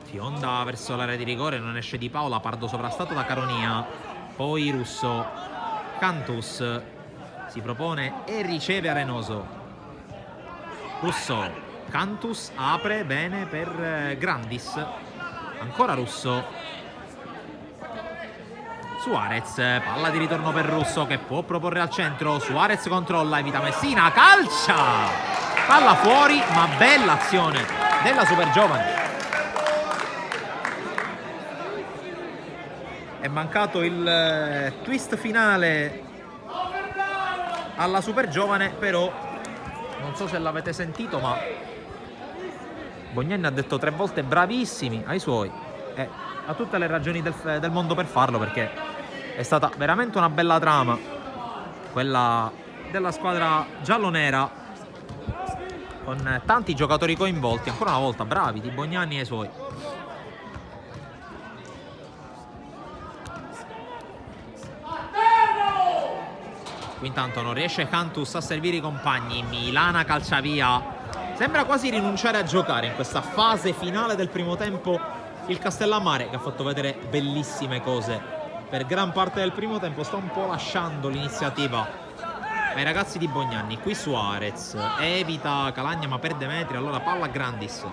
fionda verso l'area di rigore, non esce di Paola, Pardo sovrastato da Caronia, poi Russo, Cantus si propone e riceve Arenoso. Russo, Cantus apre bene per Grandis, ancora Russo Suarez, palla di ritorno per Russo che può proporre al centro. Suarez controlla, evita Messina, calcia! Palla fuori, ma bella azione della Super Giovane. È mancato il twist finale alla Super Giovane, però non so se l'avete sentito, ma Bognani ha detto 3 volte bravissimi ai suoi e ha tutte le ragioni del mondo per farlo, perché è stata veramente una bella trama quella della squadra giallonera, con tanti giocatori coinvolti, ancora una volta bravi di Bognani e i suoi. Qui intanto non riesce Cantus a servire i compagni, Milana calcia via. Sembra quasi rinunciare a giocare in questa fase finale del primo tempo il Castellammare, che ha fatto vedere bellissime cose per gran parte del primo tempo. Sta un po' lasciando l'iniziativa ai ragazzi di Bognani. Qui Suarez evita Calagna ma perde metri, allora palla a Grandis.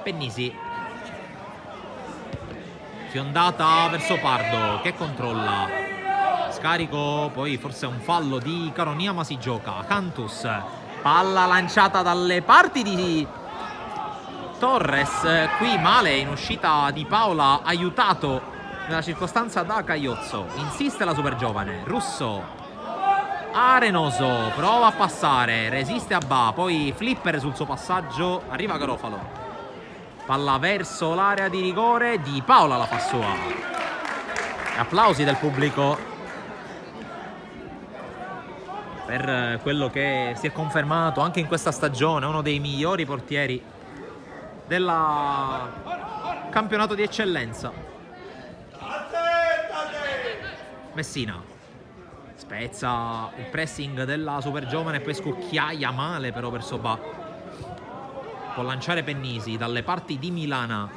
Pennisi, fiondata verso Pardo che controlla, scarico, poi forse è un fallo di Caronia ma si gioca. Cantus, palla lanciata dalle parti di Torres, qui male in uscita di Paola, aiutato nella circostanza da Cagliozzo. Insiste la Super Giovane, Russo, Arenoso prova a passare, resiste Abba, poi flipper sul suo passaggio, arriva Garofalo, palla verso l'area di rigore, Di Paola la fa sua. Applausi del pubblico per quello che si è confermato anche in questa stagione uno dei migliori portieri del campionato di eccellenza. Messina spezza il pressing della Super Giovane e poi scucchiaia male però per Sobà. Può lanciare Pennisi dalle parti di Milana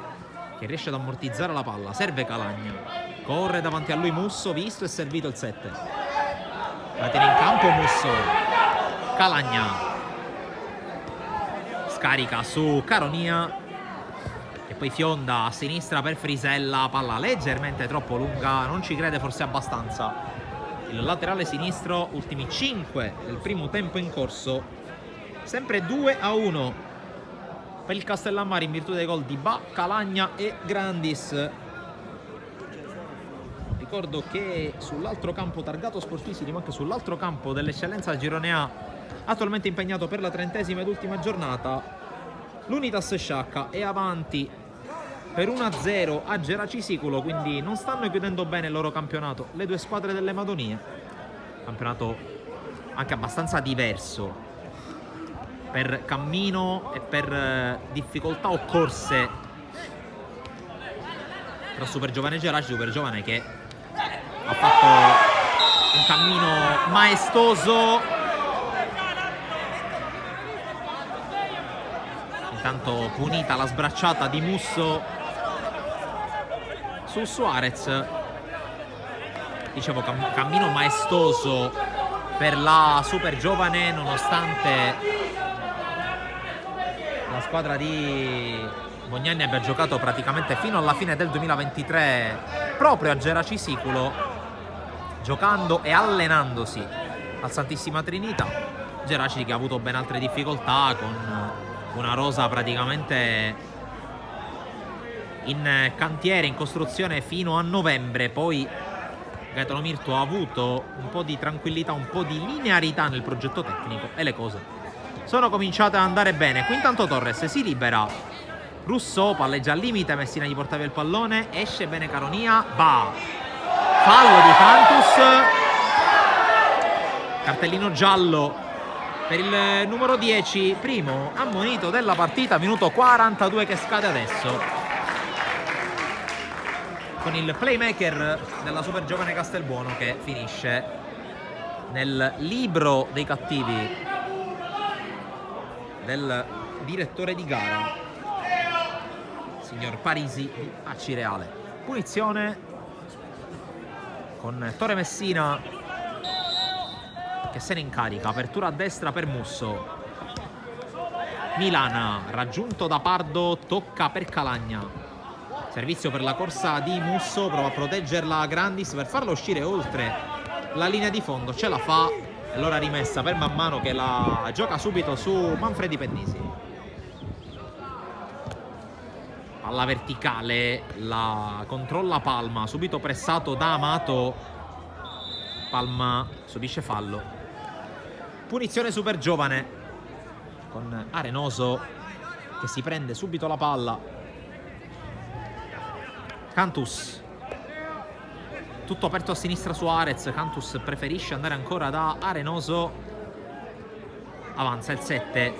che riesce ad ammortizzare la palla, serve Calagna, corre davanti a lui Musso, visto e servito il 7. La tiene in campo Musso, Calagna scarica su Caronia e poi fionda a sinistra per Frisella, palla leggermente troppo lunga, non ci crede forse abbastanza il laterale sinistro. Ultimi 5 del primo tempo in corso, sempre 2-1 per il Castellammare in virtù dei gol di Ba, Calagna e Grandis. Ricordo che sull'altro campo Targato Sportissimi, ma anche sull'altro campo dell'eccellenza Girone A, attualmente impegnato per la 30ª ed ultima giornata, l'Unitas Sciacca è avanti per 1-0 a Geracisicolo, quindi non stanno chiudendo bene il loro campionato le due squadre delle Madonie. Campionato anche abbastanza diverso per cammino e per difficoltà occorse tra Super Giovane e Geraci. Super Giovane che ha fatto un cammino maestoso, intanto punita la sbracciata di Musso su Suarez. Dicevo, cammino maestoso per la Super Giovane, nonostante la squadra di Bognani abbia giocato praticamente fino alla fine del 2023 proprio a Geracisicolo, giocando e allenandosi al Santissima Trinità. Geraci che ha avuto ben altre difficoltà, con una rosa praticamente in cantiere, in costruzione fino a novembre. Poi Gaetano Mirto ha avuto un po' di tranquillità, un po' di linearità nel progetto tecnico e le cose sono cominciate ad andare bene. Qui intanto Torres si libera, Russo palleggia al limite, Messina gli porta via il pallone, esce bene Caronia, fallo di Cantus, cartellino giallo per il numero 10, primo ammonito della partita, minuto 42 che scade adesso, con il playmaker della Super Giovane Castelbuono che finisce nel libro dei cattivi del direttore di gara, signor Parisi di Acireale. Punizione con Tore Messina che se ne incarica, apertura a destra per Musso, Milana raggiunto da Pardo, tocca per Calagna, Servizio per la corsa di Musso, prova a proteggerla Grandis per farla uscire oltre la linea di fondo, ce la fa. E allora rimessa per Man Mano che la gioca subito su Manfredi Pennisi. Palla verticale, la controlla Palma, subito pressato da Amato. Palma subisce fallo. Punizione super giovane con Arenoso che si prende subito la palla. Cantus, tutto aperto a sinistra su Arez. Cantus preferisce andare ancora da Arenoso. Avanza il 7.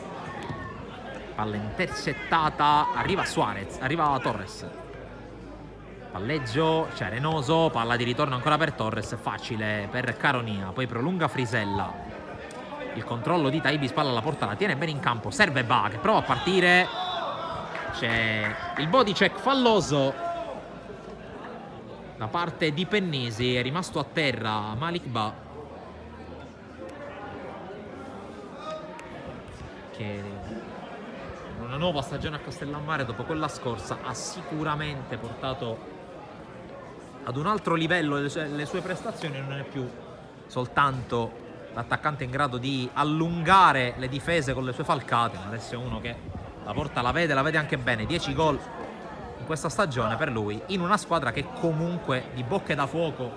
Palla intercettata. Arriva Suarez, arriva Torres. Palleggio, c'è Arenoso. Palla di ritorno ancora per Torres. Facile per Caronia. Poi prolunga Frisella. Il controllo di Taibi, spalla alla porta, la tiene bene in campo. Serve Ba che prova a partire. C'è il body check falloso da parte di Pennisi. È rimasto a terra Malik Ba, che una nuova stagione a Castellammare dopo quella scorsa ha sicuramente portato ad un altro livello le sue prestazioni. Non è più soltanto l'attaccante in grado di allungare le difese con le sue falcate, ma adesso è uno che la porta la vede anche bene. 10 gol in questa stagione per lui, in una squadra che comunque di bocche da fuoco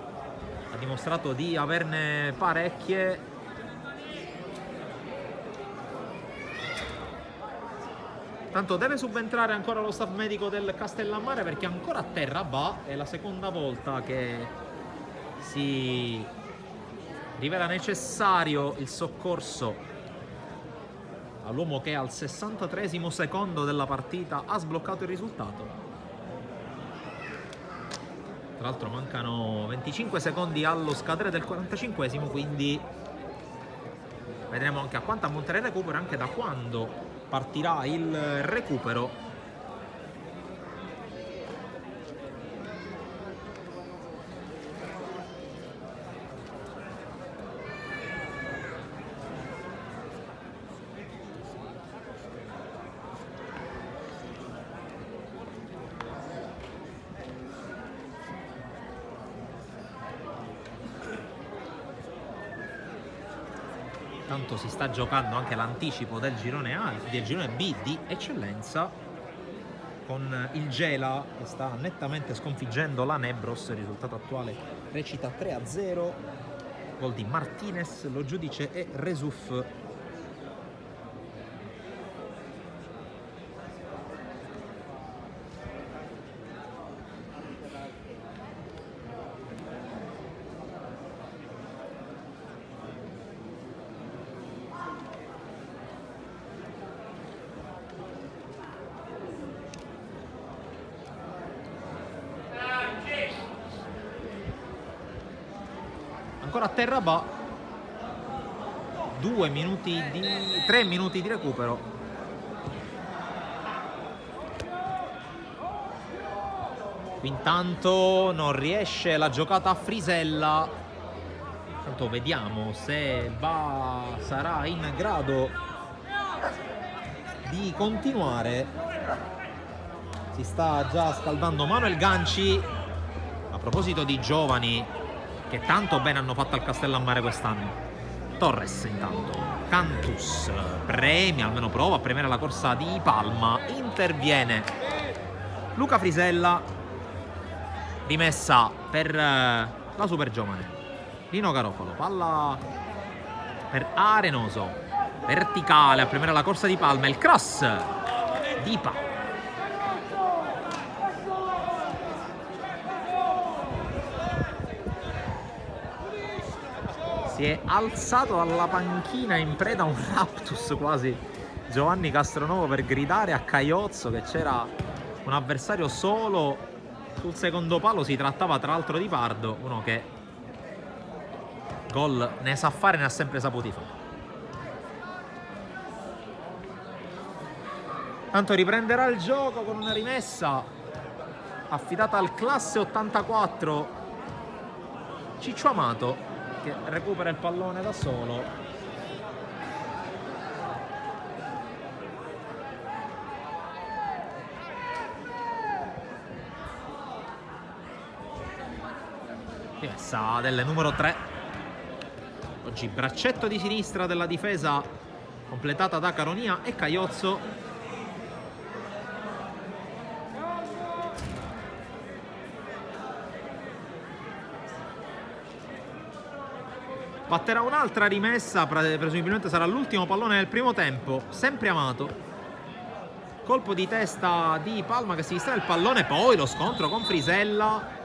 ha dimostrato di averne parecchie. Tanto deve subentrare ancora lo staff medico del Castellammare, perché ancora a terra va. È la seconda volta che si rivela necessario il soccorso all'uomo che al 63esimo secondo della partita ha sbloccato il risultato. Tra l'altro mancano 25 secondi allo scadere del 45esimo, quindi vedremo anche a quanto ammonterà il recupero e anche da quando partirà il recupero. Tanto si sta giocando anche l'anticipo del girone A, del girone B di eccellenza, con il Gela che sta nettamente sconfiggendo la Nebros. Il risultato attuale recita 3-0, gol di Martinez, lo giudice è Resuf. Ancora a terra va. 3 minuti di recupero. Intanto non riesce la giocata a Frisella. Intanto vediamo se sarà in grado di continuare. Si sta già scaldando Manuel Ganci. A proposito di giovani che tanto bene hanno fatto al Castellammare quest'anno. Torres intanto. Cantus premia, almeno prova a premiare la corsa di Palma. Interviene Luca Frisella. Rimessa per la super giovane Lino Garofalo. Palla per Arenoso. Verticale a premiare la corsa di Palma. Il cross di Palma. Si è alzato dalla panchina in preda a un raptus quasi Giovanni Castronovo per gridare a Caiozzo che c'era un avversario solo sul secondo palo. Si trattava tra l'altro di Pardo, uno che gol ne sa fare, ne ha sempre saputi fare. Tanto riprenderà il gioco con una rimessa affidata al classe 84 Ciccio Amato, che recupera il pallone da solo. Rimessa del numero 3. Oggi braccetto di sinistra della difesa completata da Caronia e Caiozzo. Batterà un'altra rimessa, presumibilmente sarà l'ultimo pallone del primo tempo, sempre Amato. Colpo di testa di Palma che si distrae il pallone, poi lo scontro con Frisella.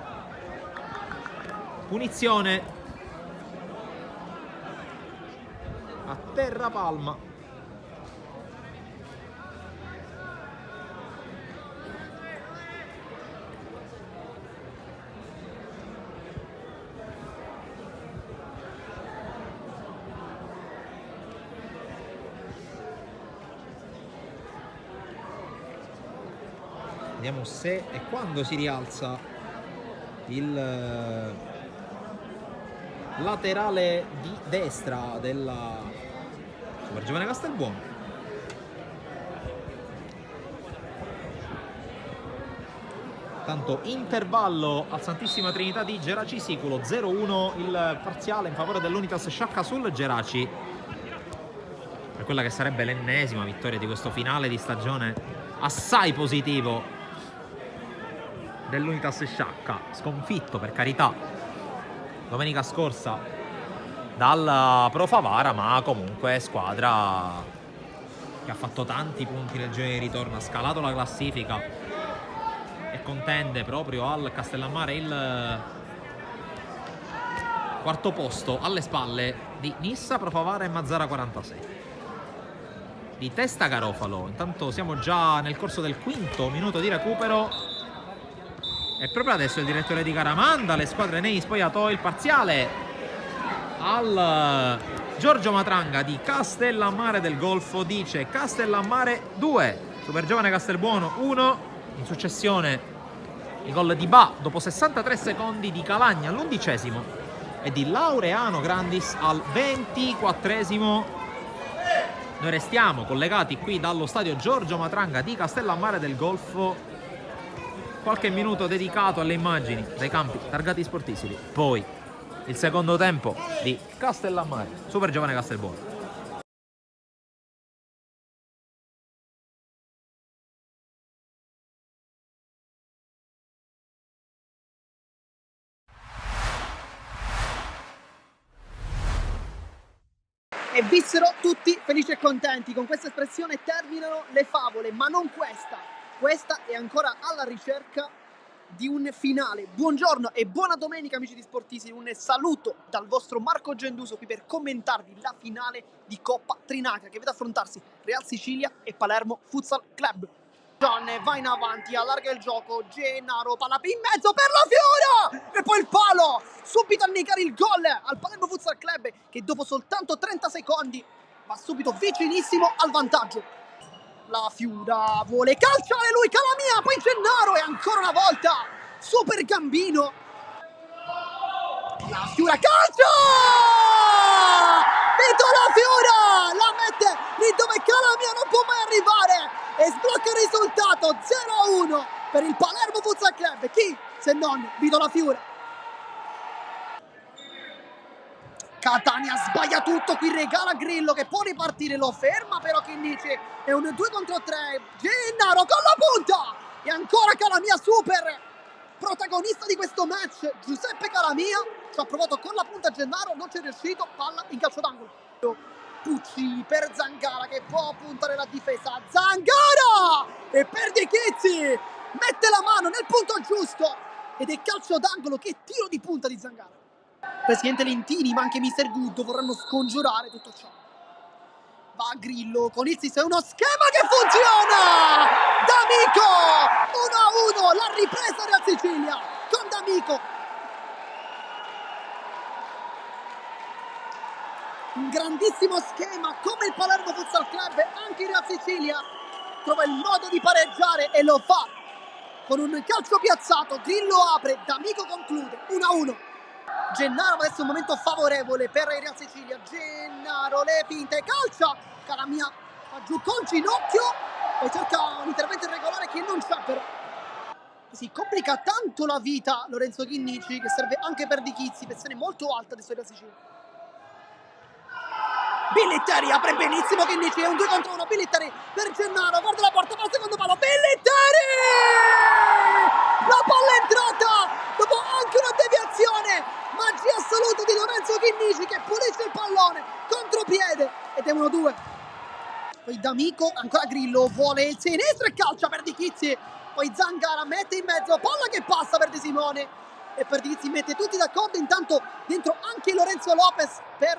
Punizione. A terra Palma. Vediamo se e quando si rialza il laterale di destra della Super Giovane Castelbuono. Tanto intervallo al Santissima Trinità di Geraci Siculo, 0-1 il parziale in favore dell'Unitas Sciacca sul Geraci, per quella che sarebbe l'ennesima vittoria di questo finale di stagione assai positivo dell'Unitas Sciacca, sconfitto per carità domenica scorsa dal Pro Favara, ma comunque squadra che ha fatto tanti punti nel giro di ritorno, ha scalato la classifica e contende proprio al Castellammare il quarto posto alle spalle di Nissa, Pro Favara e Mazzara 46. Di testa Garofalo, intanto siamo già nel corso del quinto minuto di recupero. E proprio adesso il direttore di gara manda le squadre nei spogliatoi. Il parziale al Giorgio Matranga di Castellammare del Golfo dice Castellammare 2, Super Giovane Castelbuono 1. In successione i gol di Ba dopo 63 secondi, di Calagna all'11° e di Laureano Grandis al 24°. Noi restiamo collegati qui dallo stadio Giorgio Matranga di Castellammare del Golfo. Qualche minuto dedicato alle immagini dei campi targati sportissimi. Poi il secondo tempo di Castellammare, Super Giovane Castelbuono. E vissero tutti felici e contenti. Con questa espressione terminano le favole, ma non questa. Questa è ancora alla ricerca di un finale. Buongiorno e buona domenica amici di Sportissimi, un saluto dal vostro Marco Genduso qui per commentarvi la finale di Coppa Trinacria che vede affrontarsi Real Sicilia e Palermo Futsal Club. John va in avanti, allarga il gioco, Gennaro, palla in mezzo per la Fiora! E poi il palo! Subito a negare il gol al Palermo Futsal Club che dopo soltanto 30 secondi va subito vicinissimo al vantaggio. La Fiura vuole calciare lui, Calamia, poi Gennaro e ancora una volta super gambino. La Fiura calcia! Vito La Fiura la mette lì dove Calamia non può mai arrivare e sblocca il risultato 0-1 per il Palermo Futsal Club. Chi se non Vito La Fiura? Catania sbaglia tutto, qui regala Grillo che può ripartire, lo ferma però Chinnici, è un 2 contro 3, Gennaro con la punta e ancora Calamia super protagonista di questo match, Giuseppe Calamia ci ha provato con la punta Gennaro, non ci è riuscito, palla in calcio d'angolo. Pucci per Zangara che può puntare la difesa, Zangara e perde Chizzi, mette la mano nel punto giusto ed è calcio d'angolo. Che tiro di punta di Zangara. Presidente Lentini ma anche Mister Good vorranno scongiurare tutto ciò. Va Grillo con il è uno schema che funziona! D'Amico 1-1, la ripresa Real Sicilia con D'Amico. Un grandissimo schema come il Palermo Futsal Club, anche il Real Sicilia trova il modo di pareggiare e lo fa con un calcio piazzato. Grillo apre, D'Amico conclude 1-1. Gennaro adesso è un momento favorevole per il Real Sicilia. Gennaro le finte, calcia, Calamia va giù con ginocchio e cerca un intervento irregolare che non c'è però. Si complica tanto la vita Lorenzo Chinnici, che serve anche per Di Chizzi, pressione molto alta adesso della Sicilia. Billiteri apre benissimo Chinnici, è un 2 contro 1, Billiteri per Gennaro, guarda la porta, va al secondo palo, Billiteri! La palla è entrata dopo anche una deviazione, magia assoluta di Lorenzo Chinnici che pulisce il pallone, contropiede, ed è 1-2. Poi D'Amico, ancora Grillo, vuole il sinistro e calcia per Di Chizzi. Poi Zangara mette in mezzo, palla che passa per De Simone. E per Di Chizzi mette tutti d'accordo, intanto dentro anche Lorenzo Lopez per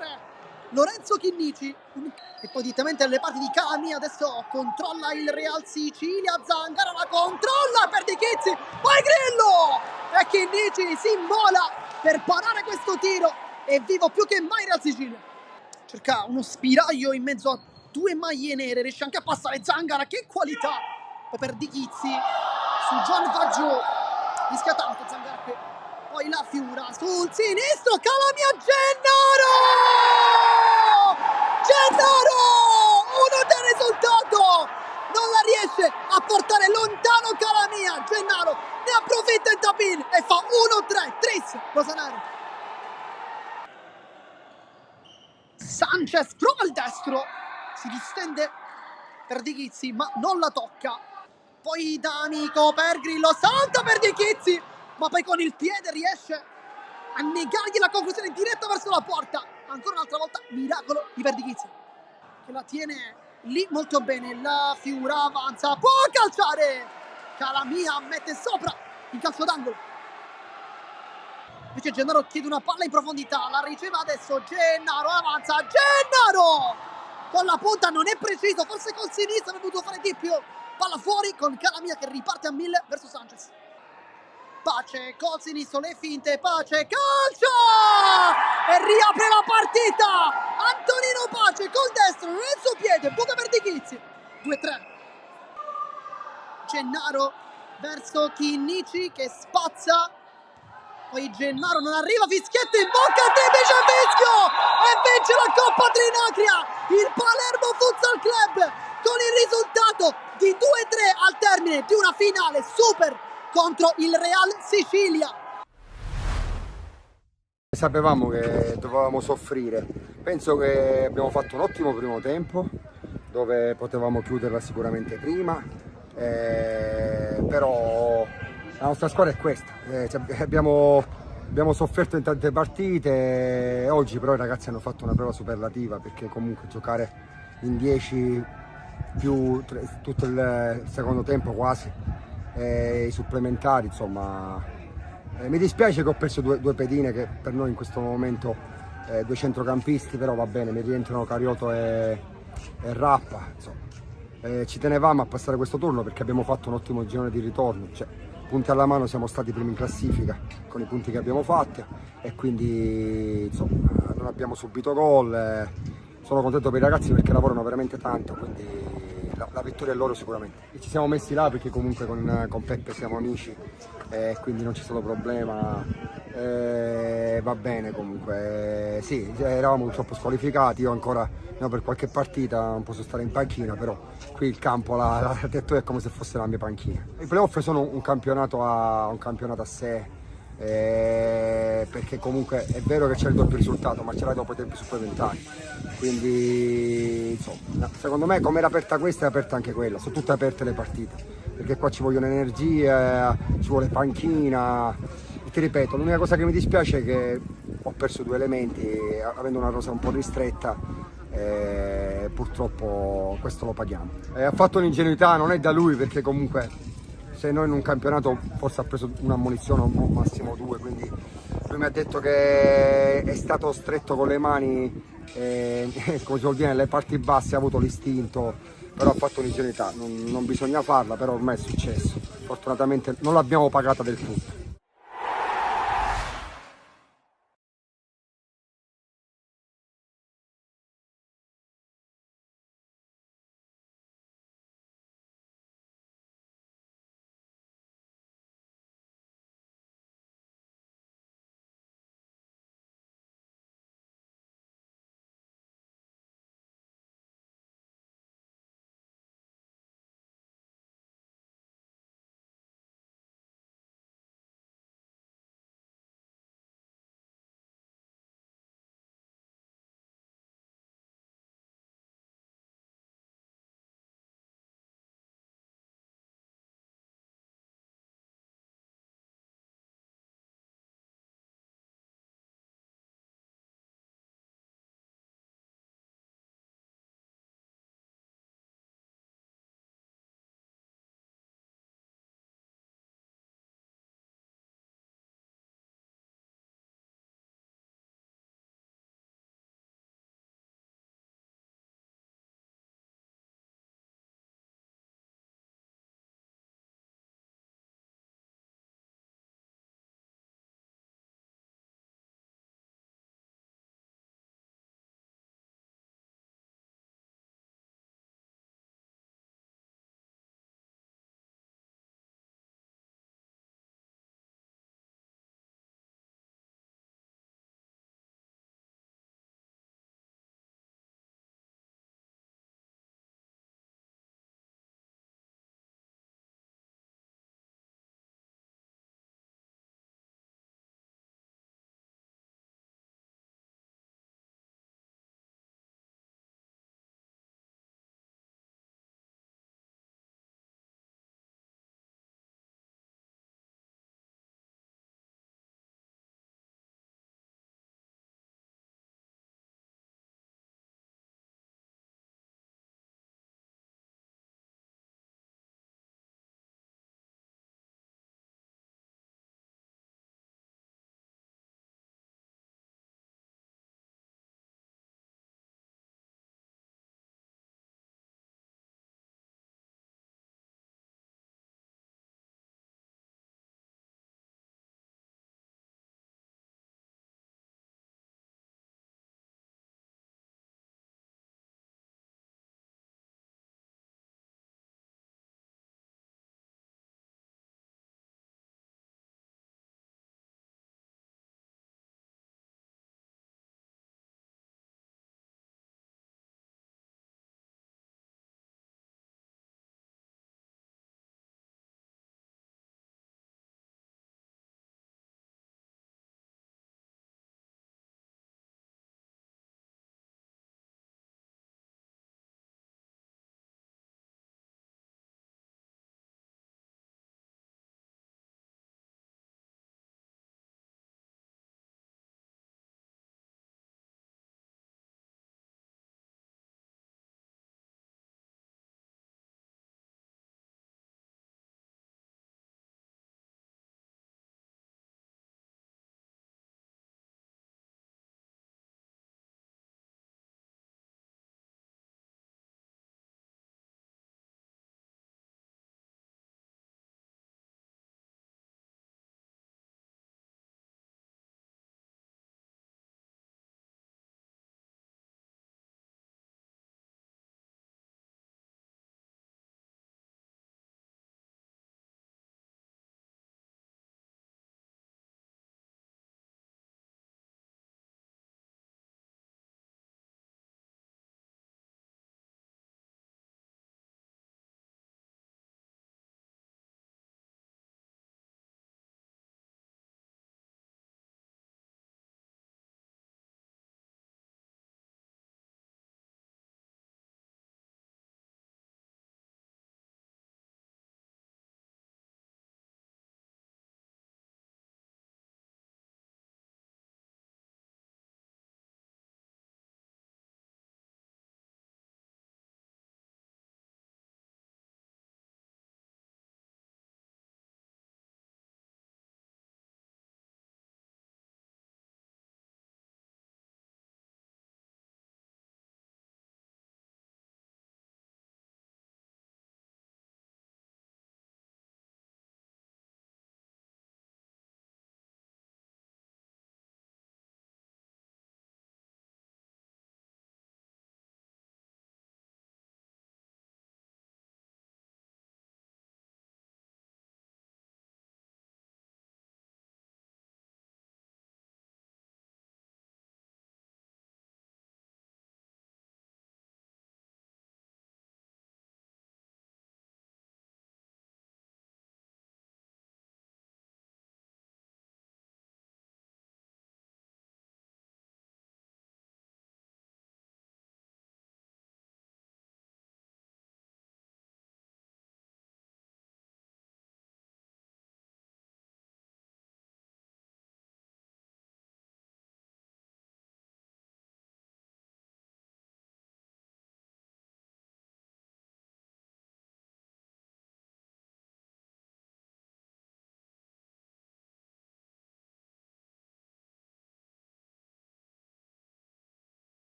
Lorenzo Chinnici. E poi direttamente alle parti di Calamia, adesso controlla il Real Sicilia, Zangara la controlla per Di Chizzi. Poi Grillo! E Chinnici si immola per parare questo tiro. È vivo più che mai Real Sicilia. Cerca uno spiraglio in mezzo a due maglie nere, riesce anche a passare Zangara, che qualità! Poi per Di Chizzi su Gian Faggio, rischia tanto Zangara qui. Poi la Fiura sul sinistro, Calamia, Gennaro! Gennaro! 1 del risultato! Non la riesce a portare lontano Calamia, Gennaro ne approfitta in tap-in e fa 1-3, Tris Rosanero. Sanchez prova il destro, si distende per Di Chizzi ma non la tocca. Poi D'Amico per Grillo, salta per Di Chizzi ma poi con il piede riesce a negargli la conclusione diretta verso la porta. Ancora un'altra volta miracolo di Di Chizzi che la tiene lì molto bene. La Fiura avanza, può calciare, Calamia mette sopra il calcio d'angolo. Invece Gennaro chiede una palla in profondità, la riceve adesso Gennaro, avanza Gennaro! Con la punta non è preciso, forse col sinistro avrebbe potuto fare di più. Palla fuori con Calamia che riparte a 1000 verso Sanchez. Pace col sinistro, le finte, Pace calcia! E riapre la partita! Antonino Pace col destro, nel suo piede, buca per Di Chizzi. 2-3. Gennaro verso Chinnici che spazza. Poi Gennaro non arriva, fischietto in bocca, Triplice fischio e vince la Coppa Trinacria il Palermo Futsal Club con il risultato di 2-3 al termine di una finale super contro il Real Sicilia. Sapevamo che dovevamo soffrire, penso che abbiamo fatto un ottimo primo tempo dove potevamo chiuderla sicuramente prima, però la nostra squadra è questa, abbiamo sofferto in tante partite, oggi però i ragazzi hanno fatto una prova superlativa perché comunque giocare in 10 più tutto il secondo tempo quasi, i supplementari, insomma. Mi dispiace che ho perso due pedine che per noi in questo momento, due centrocampisti, però va bene, mi rientrano Carioto e Rappa. Ci tenevamo a passare questo turno perché abbiamo fatto un ottimo girone di ritorno, cioè, punti alla mano siamo stati primi in classifica con i punti che abbiamo fatti e quindi insomma, non abbiamo subito gol. Sono contento per i ragazzi perché lavorano veramente tanto, quindi la vittoria è loro sicuramente. E ci siamo messi là perché comunque con Peppe siamo amici e quindi non c'è stato problema, va bene comunque. Sì, eravamo purtroppo squalificati, io ancora per qualche partita non posso stare in panchina, però qui il campo l'ha detto è come se fosse la mia panchina. I playoff sono un campionato a sé. Perché comunque è vero che c'è il doppio risultato ma ce l'hai dopo i tempi supplementari, quindi insomma secondo me come era aperta questa è aperta anche quella, sono tutte aperte le partite perché qua ci vogliono energie, ci vuole panchina e ti ripeto, l'unica cosa che mi dispiace è che ho perso due elementi avendo una rosa un po' ristretta. Purtroppo questo lo paghiamo. Ha fatto un'ingenuità, non è da lui perché comunque se noi in un campionato forse ha preso un'ammonizione o massimo due, quindi lui mi ha detto che è stato stretto con le mani, come si vuol dire, nelle parti basse ha avuto l'istinto, però ha fatto un'ingenuità, non bisogna farla, però ormai è successo, fortunatamente non l'abbiamo pagata del tutto.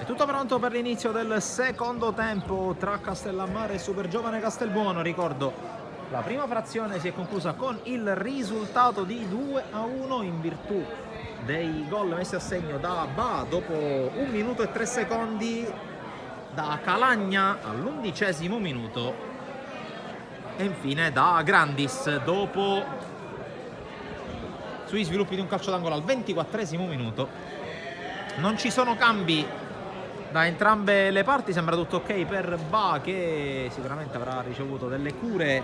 È tutto pronto per l'inizio del secondo tempo tra Castellammare e Supergiovane Castelbuono. Ricordo, la prima frazione si è conclusa con il risultato di 2-1 in virtù dei gol messi a segno da Ba dopo 1 minuto e 3 secondi, da Calagna all'11° minuto e infine da Grandis dopo sui sviluppi di un calcio d'angolo al 24° minuto. Non ci sono cambi da entrambe le parti, sembra tutto ok per Ba, che sicuramente avrà ricevuto delle cure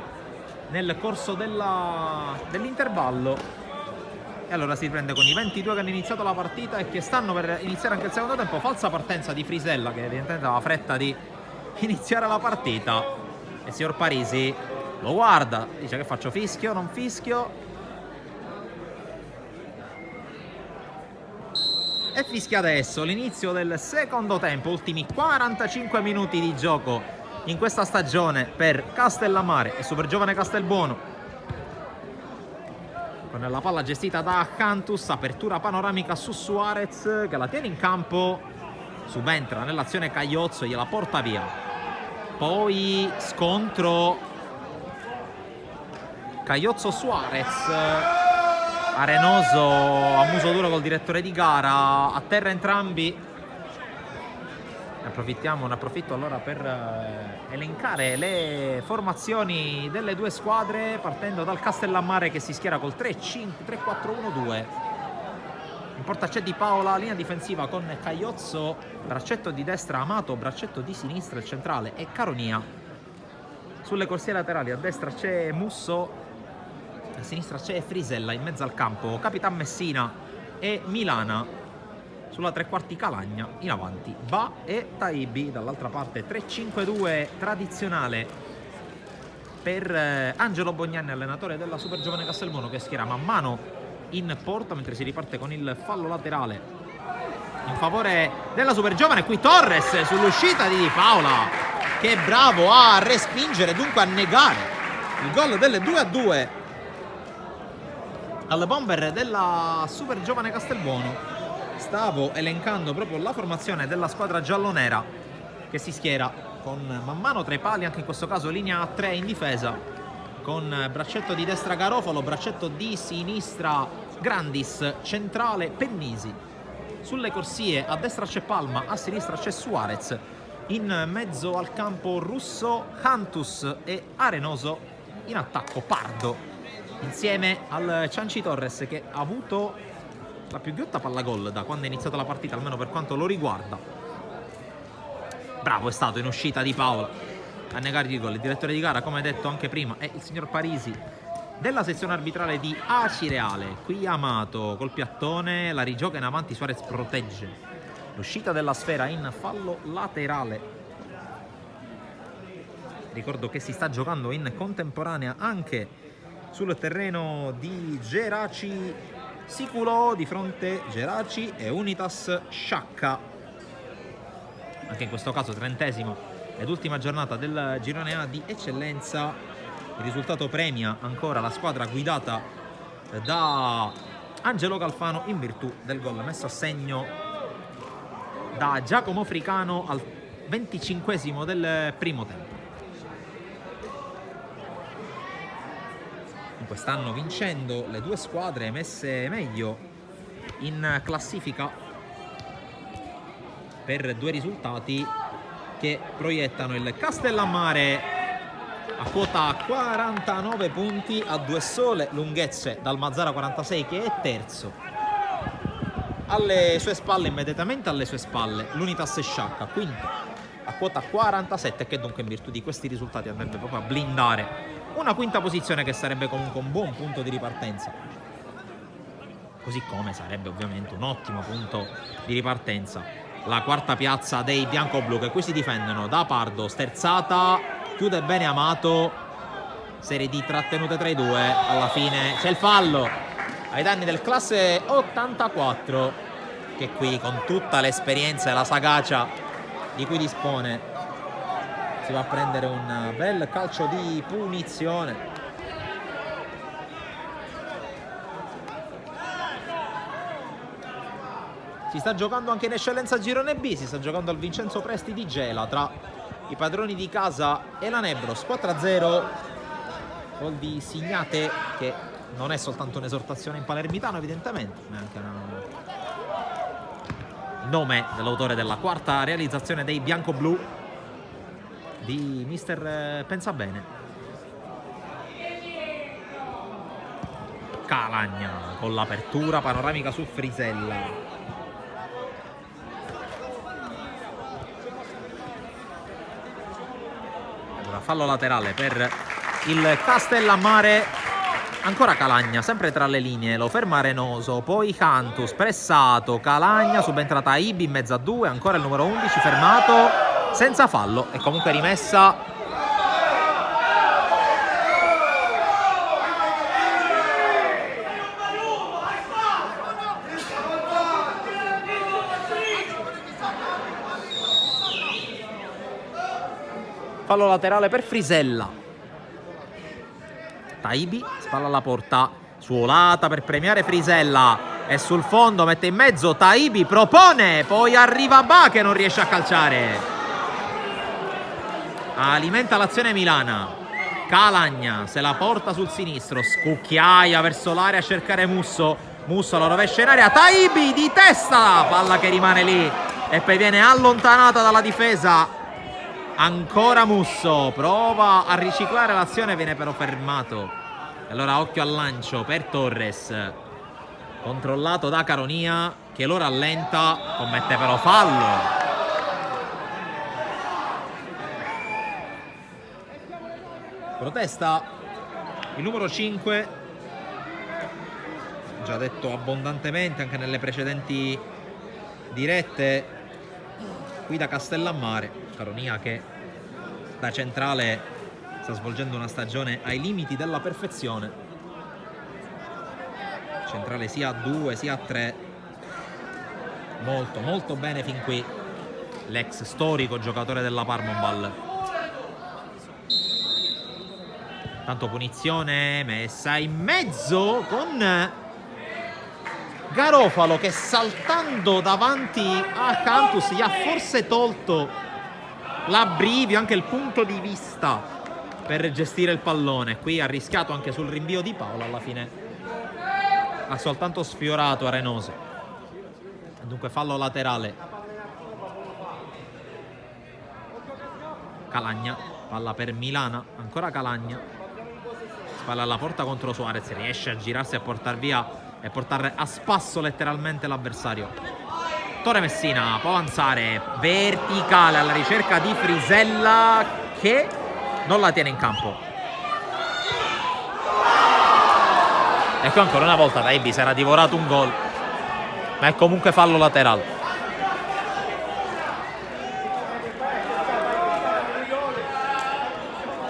nel corso dell'intervallo. E allora si riprende con i 22 che hanno iniziato la partita e che stanno per iniziare anche il secondo tempo. Falsa partenza di Frisella, che evidentemente aveva fretta di iniziare la partita. E il signor Parisi lo guarda, dice: che faccio, fischio, non fischio? E fischia adesso l'inizio del secondo tempo, ultimi 45 minuti di gioco in questa stagione per Castellammare e Supergiovane Castelbuono. Con la palla gestita da Cantus, apertura panoramica su Suarez che la tiene in campo, subentra nell'azione Cagliozzo e gliela porta via. Poi scontro Cagliozzo-Suarez. Arenoso a muso duro col direttore di gara, a terra entrambi. Ne approfitto allora per elencare le formazioni delle due squadre, partendo dal Castellammare che si schiera col 3-4-1-2. In porta c'è Di Paola, linea difensiva con Cagliozzo, braccetto di destra Amato, braccetto di sinistra il centrale e Caronia. Sulle corsie laterali a destra c'è Musso, a sinistra c'è Frisella, in mezzo al campo Capitan Messina e Milana, sulla tre quarti Calagna, in avanti Ba e Taibi, dall'altra parte 3-5-2 tradizionale per Angelo Bognani, allenatore della Supergiovane Castelbuono, che schiera man mano in porta mentre si riparte con il fallo laterale in favore della Supergiovane. Qui Torres sull'uscita di Paola, che è bravo a respingere, dunque a negare il gol delle 2-2 al bomber della Supergiovane Castelbuono. Stavo elencando proprio la formazione della squadra giallonera, che si schiera con man mano tra i pali, anche in questo caso linea a 3 in difesa, con braccetto di destra Garofalo, braccetto di sinistra Grandis, centrale Pennisi. Sulle corsie a destra c'è Palma, a sinistra c'è Suarez, in mezzo al campo Russo, Cantus e Arenoso, in attacco Pardo, insieme al Cianci Torres, che ha avuto la più ghiotta palla gol da quando è iniziata la partita, almeno per quanto lo riguarda. Bravo è stato in uscita di Paola a negare il gol. Il direttore di gara, come detto anche prima, è il signor Parisi della sezione arbitrale di Acireale. Qui Amato col piattone, la rigioca in avanti, Suarez protegge l'uscita della sfera in fallo laterale. Ricordo che si sta giocando in contemporanea anche sul terreno di Geraci Siculo, di fronte Geraci e Unitas Sciacca. Anche in questo caso 30ª ed ultima giornata del girone A di eccellenza. Il risultato premia ancora la squadra guidata da Angelo Calfano in virtù del gol messo a segno da Giacomo Fricano al 25° del primo tempo. Quest'anno vincendo le due squadre messe meglio in classifica per due risultati che proiettano il Castellammare a quota 49 punti, a due sole lunghezze dal Mazzara 46, che è terzo. Alle sue spalle, immediatamente alle sue spalle, l'Unitas Sciacca, quinto, a quota 47, che dunque in virtù di questi risultati andrebbe proprio a blindare una quinta posizione, che sarebbe comunque un buon punto di ripartenza, così come sarebbe ovviamente un ottimo punto di ripartenza la quarta piazza dei biancoblu, che qui si difendono da Pardo, sterzata, chiude bene Amato, serie di trattenute tra i due, alla fine c'è il fallo ai danni del classe 84, che qui con tutta l'esperienza e la sagacia di cui dispone si va a prendere un bel calcio di punizione. Si sta giocando anche in eccellenza girone B, si sta giocando al Vincenzo Presti di Gela tra i padroni di casa e la Nebros. 4-0, gol di Signate, che non è soltanto un'esortazione in palermitano evidentemente, ma è anche il nome dell'autore della quarta realizzazione dei bianco-blu di mister Pensabene. Calagna con l'apertura panoramica su Frisella. Allora, fallo laterale per il Castellammare. Ancora Calagna, sempre tra le linee, lo ferma Renoso, poi Cantus, pressato, Calagna, subentrata Ibi in mezzo a due, ancora il numero 11 fermato, senza fallo e comunque rimessa. Fallo laterale per Frisella. Taibi, spalla alla porta, suolata per premiare Frisella, e sul fondo mette in mezzo Taibi, propone, poi arriva Ba che non riesce a calciare. Alimenta l'azione milana. Calagna se la porta sul sinistro, scucchiaia verso l'area a cercare Musso. Musso la rovescia in area, Taibi di testa, palla che rimane lì e poi viene allontanata dalla difesa. Ancora Musso, prova a riciclare l'azione, viene però fermato. Allora occhio al lancio per Torres, controllato da Caronia che lo rallenta, commette però fallo. Protesta il numero 5, già detto abbondantemente anche nelle precedenti dirette, qui da Castellammare. Caronia che da centrale sta svolgendo una stagione ai limiti della perfezione. Centrale sia a 2 sia a 3. Molto molto bene fin qui l'ex storico giocatore della Parmonbal. Tanto punizione messa in mezzo con Garofalo che saltando davanti a Cantus gli ha forse tolto l'abbrivio, anche il punto di vista per gestire il pallone. Qui ha rischiato anche sul rinvio di Paola, alla fine ha soltanto sfiorato Arenoso. Dunque fallo laterale. Calagna, palla per Milana, ancora Calagna, spalla alla porta contro Suarez, riesce a girarsi a portar via e portare a spasso letteralmente l'avversario. Torre Messina può avanzare, verticale alla ricerca di Frisella che non la tiene in campo. Ecco, ancora una volta Taibi si era divorato un gol, ma è comunque fallo laterale.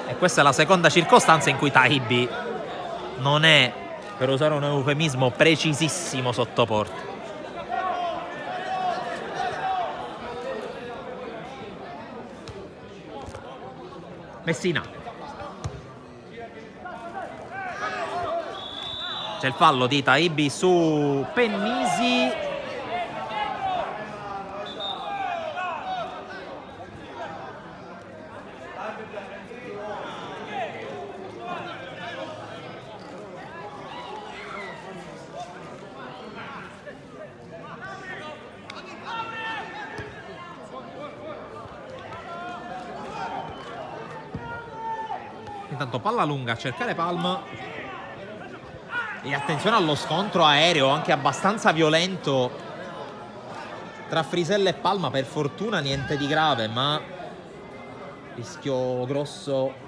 E questa è la seconda circostanza in cui Taibi non è, per usare un eufemismo, precisissimo sotto porta. Messina. C'è il fallo di Taibi su Pennisi. Intanto palla lunga a cercare Palma e attenzione allo scontro aereo anche abbastanza violento tra Frisella e Palma. Per fortuna niente di grave, ma rischio grosso.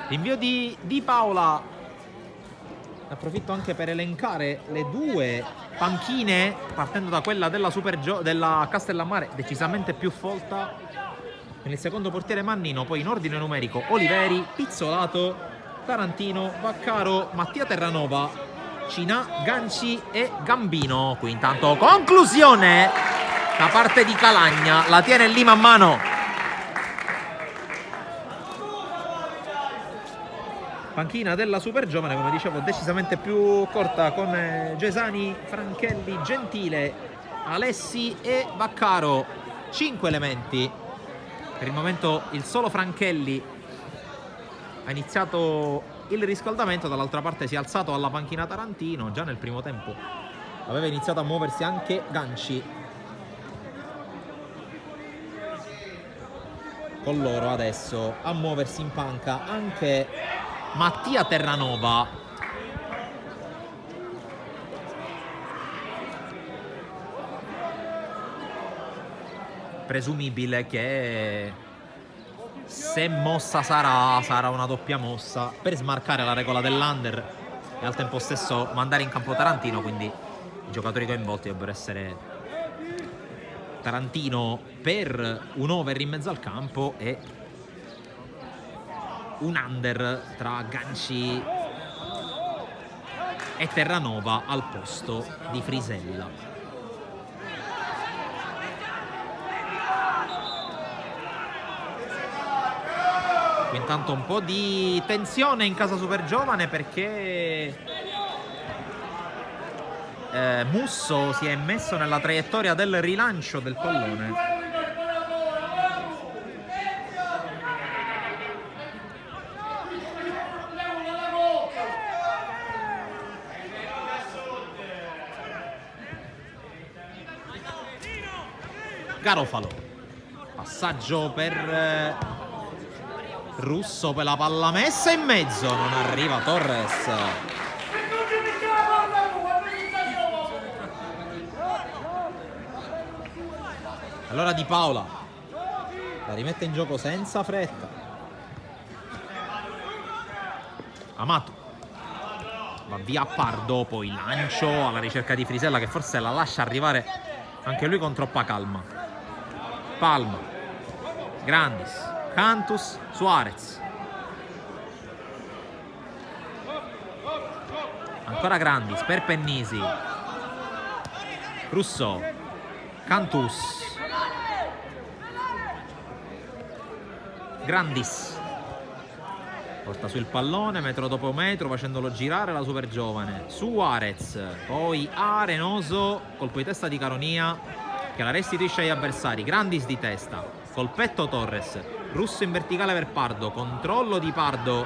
L'invio di Paola. Approfitto anche per elencare le due panchine, partendo da quella della Castellammare, decisamente più folta. Per il secondo portiere Mannino, poi in ordine numerico Oliveri, Pizzolato, Tarantino, Vaccaro, Mattia Terranova Cina, Ganci e Gambino. Qui intanto conclusione da parte di Calagna, la tiene lì man mano. Panchina della Super Giovane, come dicevo, decisamente più corta, con Gesani, Franchelli, Gentile, Alessi e Vaccaro. 5 elementi. Per il momento il solo Franchelli ha iniziato il riscaldamento, dall'altra parte si è alzato alla panchina Tarantino. Già nel primo tempo aveva iniziato a muoversi anche Ganci. Con loro adesso a muoversi in panca anche Mattia Terranova. Presumibile che, se mossa sarà una doppia mossa per smarcare la regola dell'under e al tempo stesso mandare in campo Tarantino, quindi i giocatori coinvolti dovrebbero essere Tarantino per un over in mezzo al campo e un under tra Ganci e Terranova al posto di Frisella. Intanto un po' di tensione in casa Super Giovane, perché Musso si è messo nella traiettoria del rilancio del pallone. Garofalo, passaggio per Russo, per la palla messa in mezzo, non arriva Torres. Allora Di Paola la rimette in gioco senza fretta. Amato va via Pardo, poi lancio alla ricerca di Frisella, che forse la lascia arrivare anche lui con troppa calma. Palma, Grandis, Cantus, Suarez. Ancora Grandis per Pennisi. Russo, Cantus, Grandis. Porta su il pallone metro dopo metro, facendolo girare la Super Giovane. Suarez, poi Arenoso, colpo di testa di Caronia che la restituisce agli avversari. Grandis di testa, colpetto Torres. Russo in verticale per Pardo, controllo di Pardo,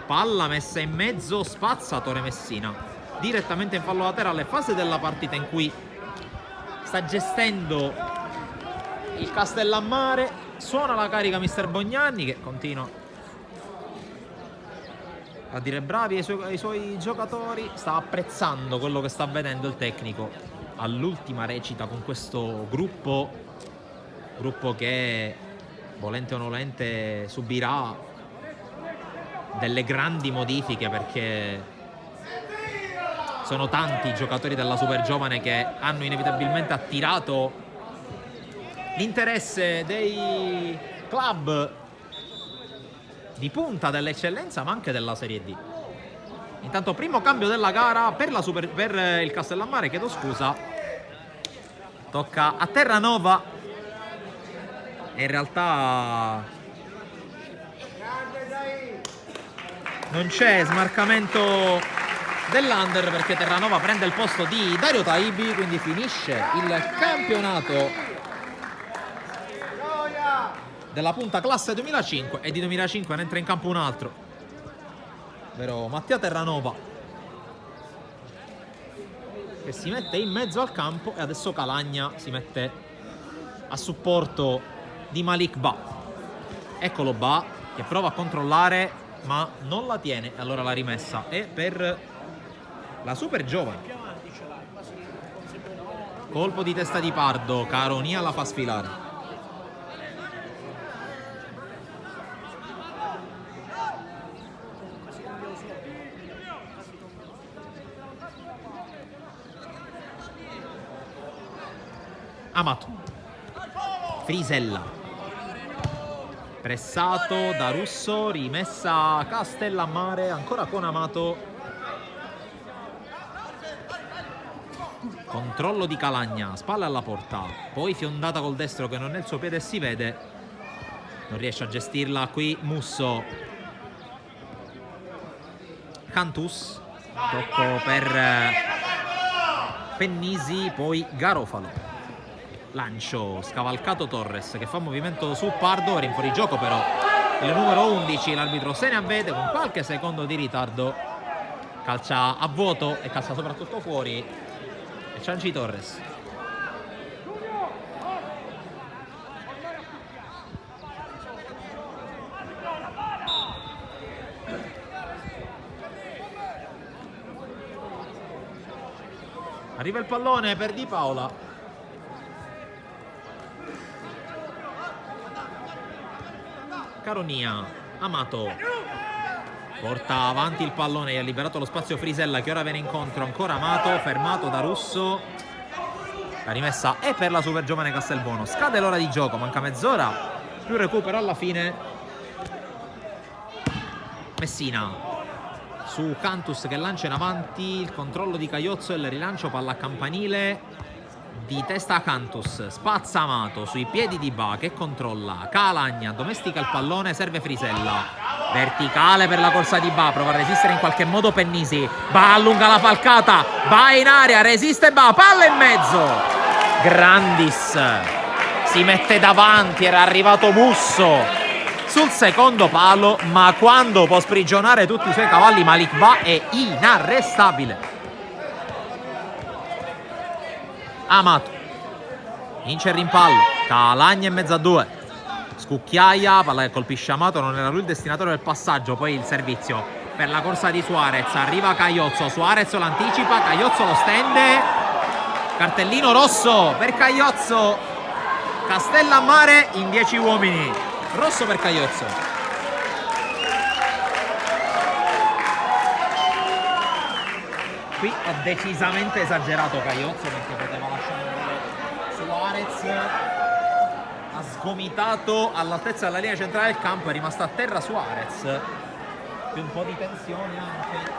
palla messa in mezzo, spazzatore Messina direttamente in fallo laterale. Fase della partita in cui sta gestendo il Castellammare. Suona la carica mister Bognanni, che continua a dire bravi ai suoi giocatori. Sta apprezzando quello che sta vedendo il tecnico all'ultima recita con questo gruppo che, volente o nolente, subirà delle grandi modifiche, perché sono tanti i giocatori della Super Giovane che hanno inevitabilmente attirato l'interesse dei club di punta dell'eccellenza, ma anche della Serie D. Intanto primo cambio della gara per il Castellammare, chiedo scusa. Tocca a Terranova. E in realtà non c'è smarcamento dell'under, perché Terranova prende il posto di Dario Taibi, quindi finisce il campionato della punta classe 2005, e di 2005 ne entra in campo un altro, ovvero Mattia Terranova, che si mette in mezzo al campo, e adesso Calagna si mette a supporto di Malik Ba. Eccolo Ba che prova a controllare ma non la tiene, allora la rimessa è per la Super Giovane. Colpo di testa di Pardo, Caronia la fa sfilare. Amato, Frisella, pressato da Russo, rimessa Castellammare, ancora con Amato. controllo di Calagna, spalla alla porta, poi fiondata col destro che non è il suo piede e si vede, non riesce a gestirla qui Musso. Cantus, tocco per Pennisi, poi Garofalo, lancio scavalcato Torres che fa movimento su Pardo, era in fuorigioco però il numero 11, l'arbitro se ne avvede con qualche secondo di ritardo, calcia a vuoto e calcia soprattutto fuori e Cianci Torres. Arriva il pallone per Di Paola. Caronia, Amato porta avanti il pallone, ha liberato lo spazio Frisella che ora viene incontro, ancora Amato, fermato da Russo. La rimessa è per la super giovane Castelbuono. Scade l'ora di gioco, manca mezz'ora, più recupero alla fine. Messina su Cantus che lancia in avanti, il controllo di Caiozzo e il rilancio palla campanile di testa a Cantus, spazza Amato sui piedi di Ba che controlla, Calagna domestica il pallone, serve Frisella, verticale per la corsa di Ba, prova a resistere in qualche modo Pennisi, Ba allunga la falcata, Ba in aria, resiste Ba, palla in mezzo, Grandis si mette davanti, era arrivato Musso sul secondo palo, ma quando può sprigionare tutti i suoi cavalli Malik Ba è inarrestabile. Amato vince il rimpallo, Calagna in mezzo a due, scucchiaia, palla che colpisce Amato, non era lui il destinatario del passaggio, poi il servizio per la corsa di Suarez, arriva Caiozzo, Suarez lo anticipa, Caiozzo lo stende, cartellino rosso per Caiozzo, Castellammare in 10 uomini, rosso per Caiozzo. Qui ha decisamente esagerato Caiozzo perché poteva lasciare Suarez, ha sgomitato all'altezza della linea centrale del campo, è rimasto a terra Suarez, più un po' di tensione anche.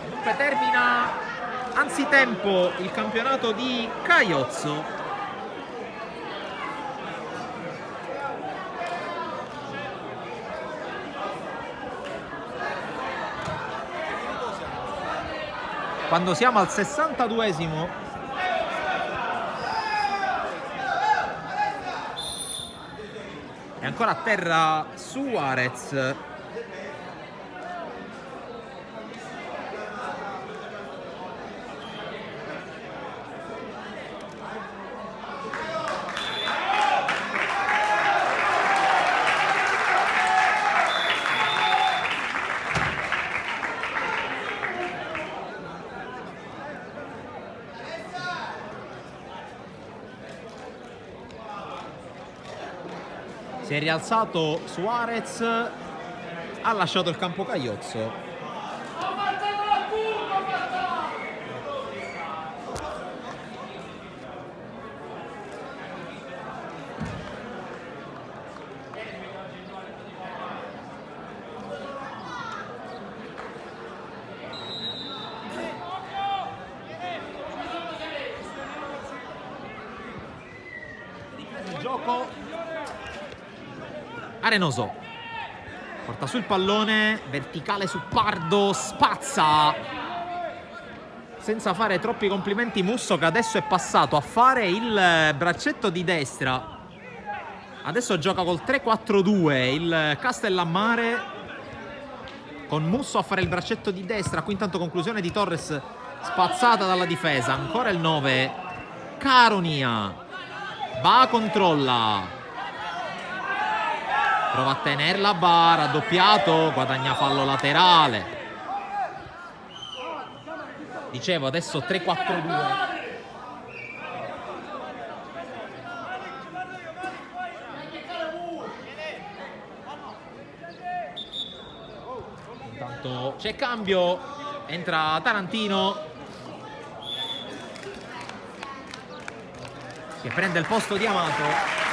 Dunque termina anzitempo il campionato di Caiozzo. Quando siamo al 62esimo è ancora a terra Suarez. Si è rialzato Suarez, ha lasciato il campo Caiozzo. Il gioco. Arenoso porta sul pallone, verticale su Pardo, spazza senza fare troppi complimenti Musso che adesso è passato a fare il braccetto di destra, adesso gioca col 3-4-2 il Castellammare con Musso a fare il braccetto di destra. Qui intanto conclusione di Torres spazzata dalla difesa, ancora il 9 Caronia, Ba controlla, prova a tenerla Ba, raddoppiato, guadagna fallo laterale. Dicevo adesso 3-4-2. Intanto c'è cambio, entra Tarantino che prende il posto di Amato.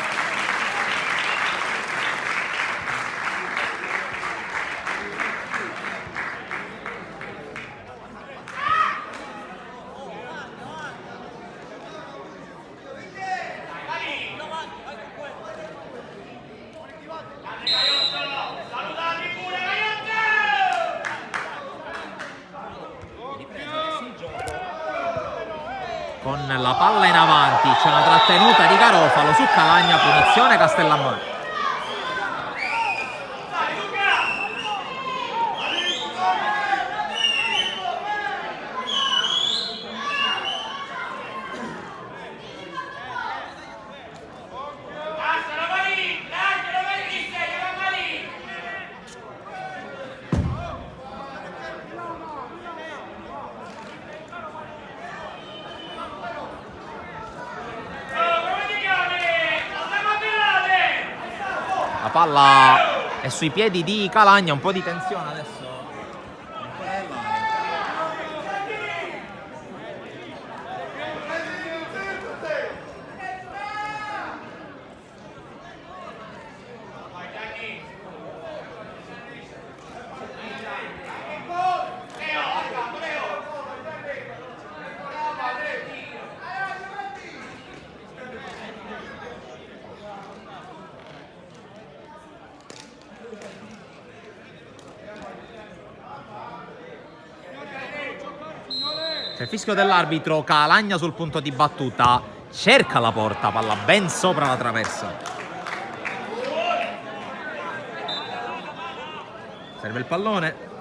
con la palla in avanti, c'è una trattenuta di Garofalo su Calagna, punizione Castellammare. La palla è sui piedi di Calagna, un po' di tensione adesso. C'è il fischio dell'arbitro, Calagna sul punto di battuta, cerca la porta, palla ben sopra la traversa. Serve il pallone.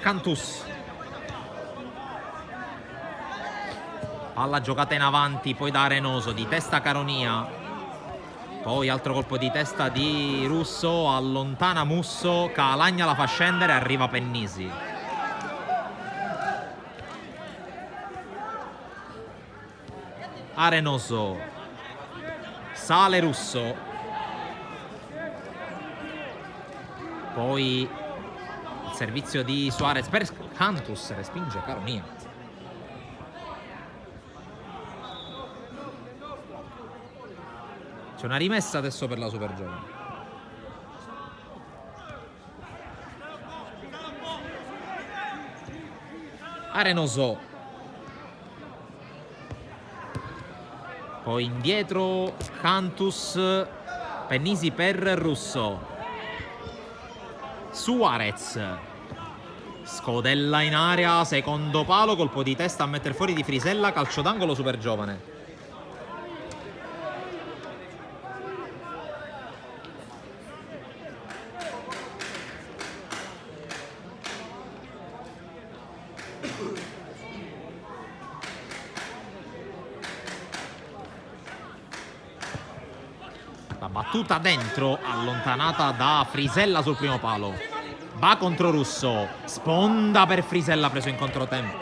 Cantus, palla giocata in avanti poi da Arenoso, di testa Caronia, poi altro colpo di testa di Russo, allontana Musso, Calagna la fa scendere, arriva Pennisi. Arenoso, sale Russo, poi servizio di Suarez per Cantus, respinge Caronia. C'è una rimessa adesso per la Supergiovane. Arenoso, poi indietro Cantus, Pennisi per Russo. Suarez, scodella in area, secondo palo, colpo di testa a mettere fuori di Frisella, calcio d'angolo Supergiovane. La battuta dentro, allontanata da Frisella sul primo palo. Va contro Russo, sponda per Frisella, preso in controtempo.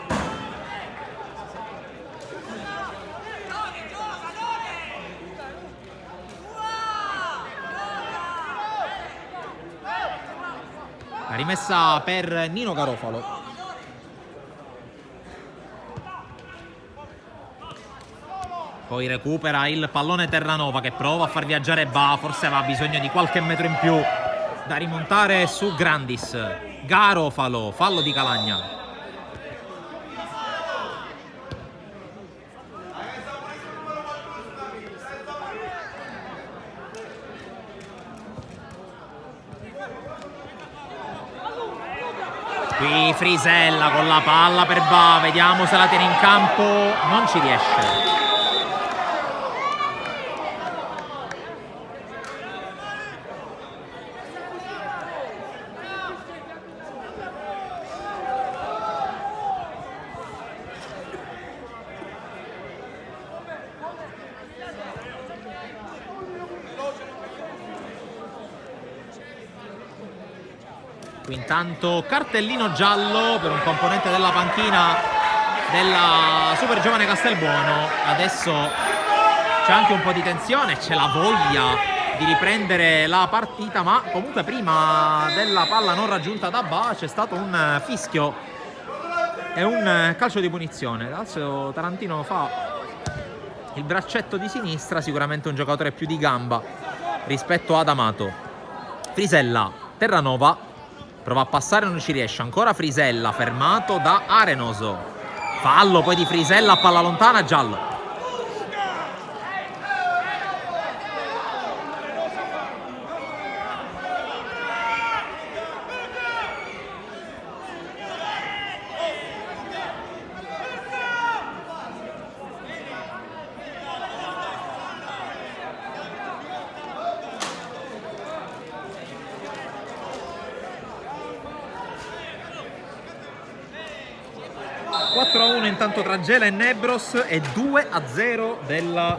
La rimessa per Nino Garofalo. Poi recupera il pallone Terranova che prova a far viaggiare Ba, forse aveva bisogno di qualche metro in più da rimontare su Grandis. Garofalo, fallo di Calagna. Qui Frisella con la palla per Ba, vediamo se la tiene in campo, non ci riesce. Qui intanto cartellino giallo per un componente della panchina della Supergiovane Castelbuono. Adesso c'è anche un po' di tensione, c'è la voglia di riprendere la partita, ma comunque prima della palla non raggiunta da Ba c'è stato un fischio e un calcio di punizione. Adesso Tarantino fa il braccetto di sinistra, sicuramente un giocatore più di gamba rispetto ad Amato. Frisella Terranova prova a passare, non ci riesce. Ancora Frisella, fermato da Arenoso. Fallo poi di Frisella a palla lontana, giallo. Intanto tra Gela e Nebros e 2-0 della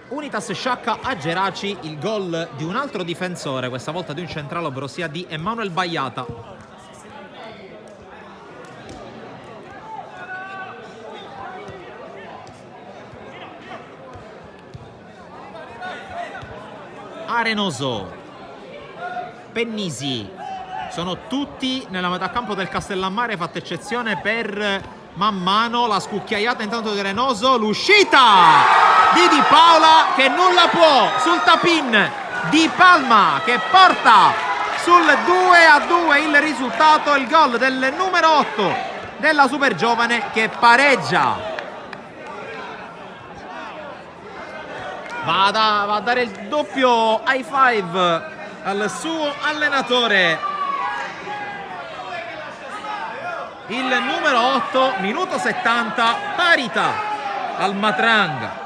Unitas Sciacca a Geraci, il gol di un altro difensore, questa volta di un centrale, ovvero sia di Emanuel Baiata. Arenoso, Pennisi, sono tutti nella metà campo del Castellammare, fatta eccezione per Man Mano. La scucchiaiata intanto di Arenoso, l'uscita di Paola che nulla può sul tap-in di Palma, che porta sul 2-2 il risultato, il gol del numero 8 della Super Giovane che pareggia. Va a dare il doppio high five al suo allenatore, il numero 8, minuto 70, parità al Matranga.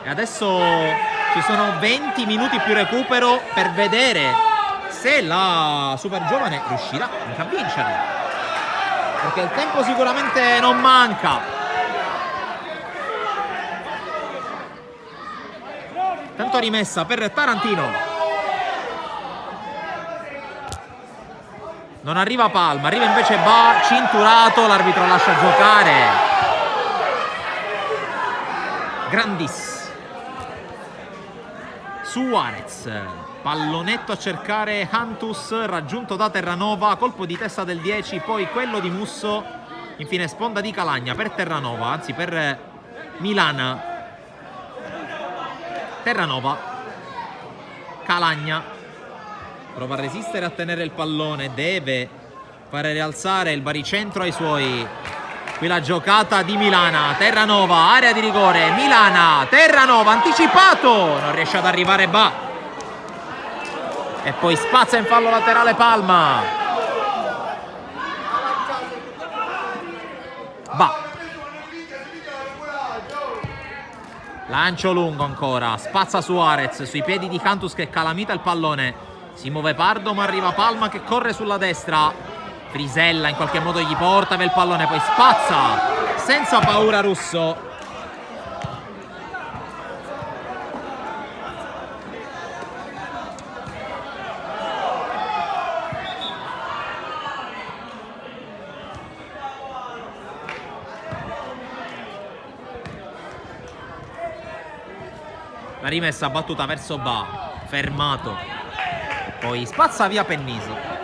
E adesso ci sono 20 minuti più recupero per vedere se la Super Giovane riuscirà anche a vincere, perché il tempo sicuramente non manca. Tanto rimessa per Tarantino. Non arriva Palma, arriva invece Ba, cinturato, l'arbitro lascia giocare. Grandis. Suarez, pallonetto a cercare Hantus, raggiunto da Terranova, colpo di testa del 10, poi quello di Musso, infine sponda di Calagna per Terranova, anzi per Milana. Terranova, Calagna, prova a resistere, a tenere il pallone, deve fare rialzare il baricentro ai suoi. Qui la giocata di Milana, Terranova, area di rigore, Milana, Terranova, anticipato, non riesce ad arrivare Ba. E poi spazza in fallo laterale Palma. Ba. Lancio lungo ancora, spazza Suarez, sui piedi di Cantus che calamita il pallone. Si muove Pardo ma arriva Palma che corre sulla destra. Frisella in qualche modo gli porta via il pallone, poi spazza senza paura Russo. La rimessa battuta verso Ba, fermato, poi spazza via Pennisi.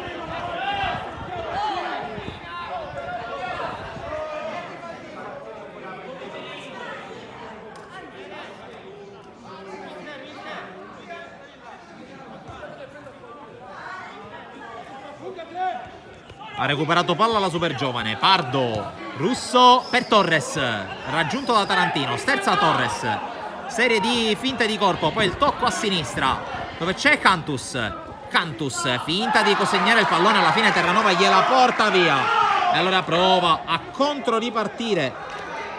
Ha recuperato palla la Super Giovane, Pardo, Russo per Torres, raggiunto da Tarantino, sterza Torres, serie di finte di corpo, poi il tocco a sinistra dove c'è Cantus, finta di consegnare il pallone, alla fine Terranova gliela porta via e allora prova a controripartire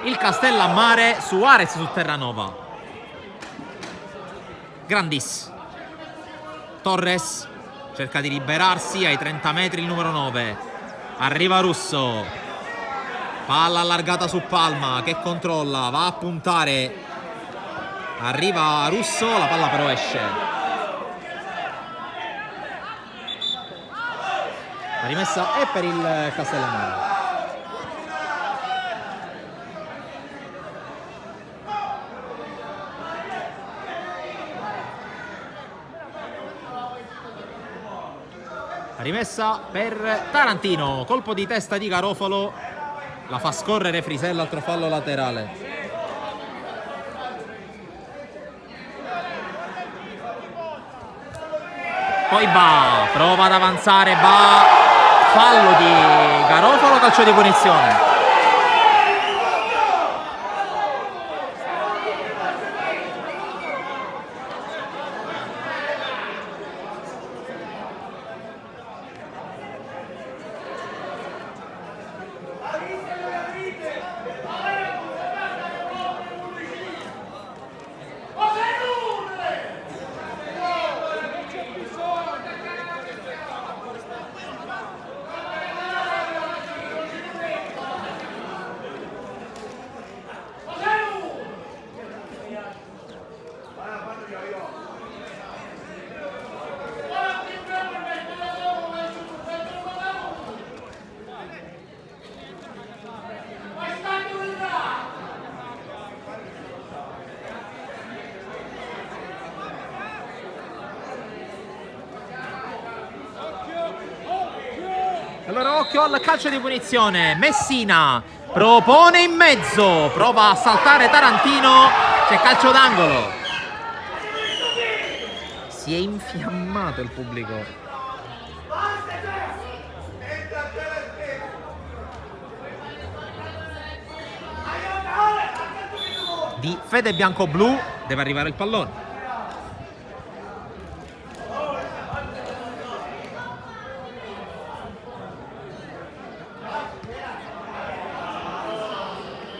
il Castellammare. Suarez su Terranova, Grandis, Torres cerca di liberarsi ai 30 metri il numero 9, arriva Russo, palla allargata su Palma che controlla, va a puntare, arriva Russo, la palla però esce. La rimessa è per il Castellammare. Rimessa per Tarantino, colpo di testa di Garofalo, la fa scorrere Frisella, altro fallo laterale. Poi Ba, prova ad avanzare, Ba, fallo di Garofalo, calcio di punizione. Allora occhio al calcio di punizione. Messina propone in mezzo, prova a saltare Tarantino, c'è calcio d'angolo. Si è infiammato il pubblico. Di Fede Bianco-Blu deve arrivare il pallone.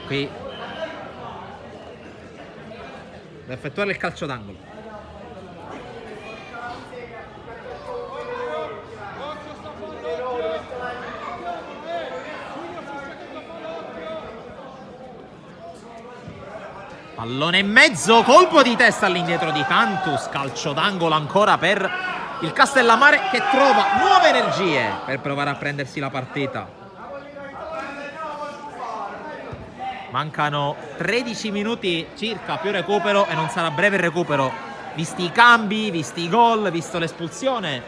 Qui da effettuare il calcio d'angolo. Pallone in mezzo, colpo di testa all'indietro di Cantus, calcio d'angolo ancora per il Castellammare, che trova nuove energie per provare a prendersi la partita. Mancano 13 minuti circa più recupero e non sarà breve il recupero, visti i cambi, visti i gol, visto l'espulsione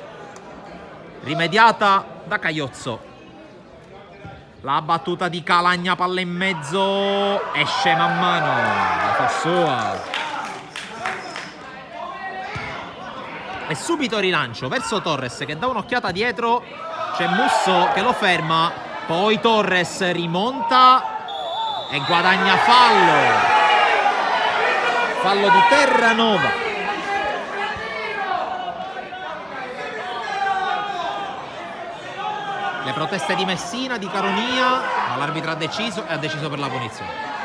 rimediata da Cagliozzo. La battuta di Calagna, palla in mezzo, esce man mano, la fa sua. E subito rilancio verso Torres che dà un'occhiata dietro, c'è Musso che lo ferma, poi Torres rimonta e guadagna fallo di Terranova. Le proteste di Messina, di Caronia, ma l'arbitro ha deciso e ha deciso per la punizione.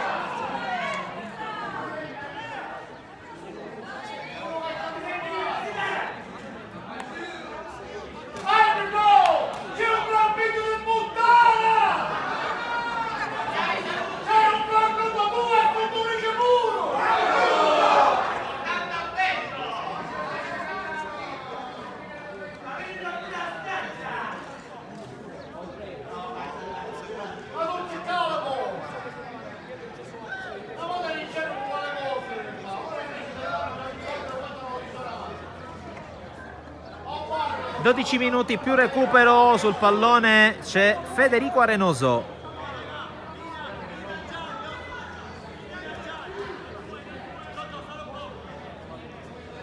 ...12 minuti più recupero, sul pallone c'è Federico Arenoso.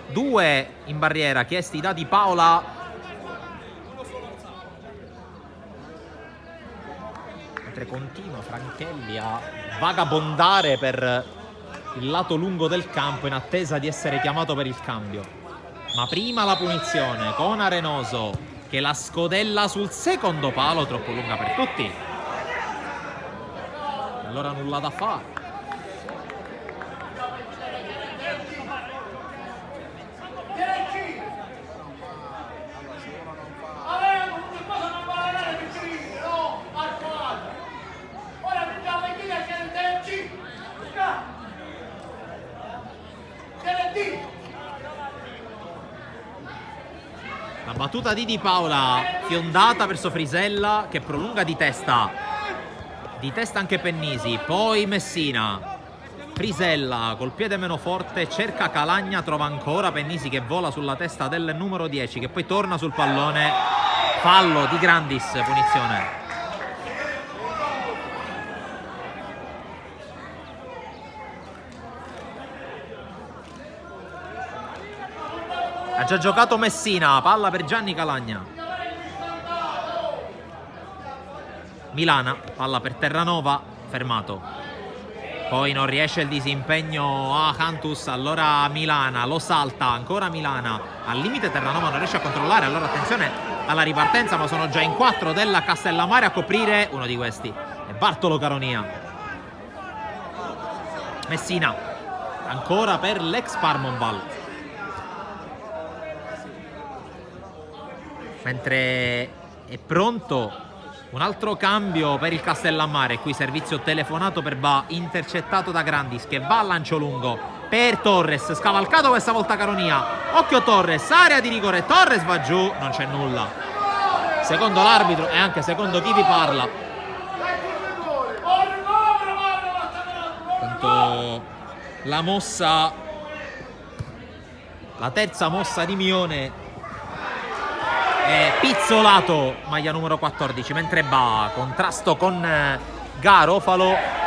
Due in barriera chiesti da Di Paola. Mentre continua Franchelli a vagabondare per il lato lungo del campo in attesa di essere chiamato per il cambio. Ma prima la punizione con Arenoso che la scodella sul secondo palo, troppo lunga per tutti. Allora nulla da fare. La battuta di Paola fiondata verso Frisella che prolunga di testa anche Pennisi, poi Messina, Frisella col piede meno forte cerca Calagna, trova ancora Pennisi che vola sulla testa del numero 10 che poi torna sul pallone fallo di Grandis, punizione. Ha già giocato Messina, palla per Gianni Calagna. Milana, palla per Terranova, fermato. Poi non riesce il disimpegno a Cantus, allora Milana lo salta, ancora Milana. Al limite Terranova non riesce a controllare, allora attenzione alla ripartenza, ma sono già in 4 della Castellammare a coprire uno di questi. È Bartolo Caronia. Messina, ancora per l'ex Parmonval. Mentre è pronto un altro cambio per il Castellammare. Qui servizio telefonato per Ba, intercettato da Grandis che va al lancio lungo per Torres, scavalcato questa volta Caronia. Occhio Torres, area di rigore, Torres va giù, non c'è nulla. Secondo l'arbitro e anche secondo chi vi parla, tanto la mossa, la terza mossa di Mione, pizzolato, maglia numero 14, mentre Ba, contrasto con Garofalo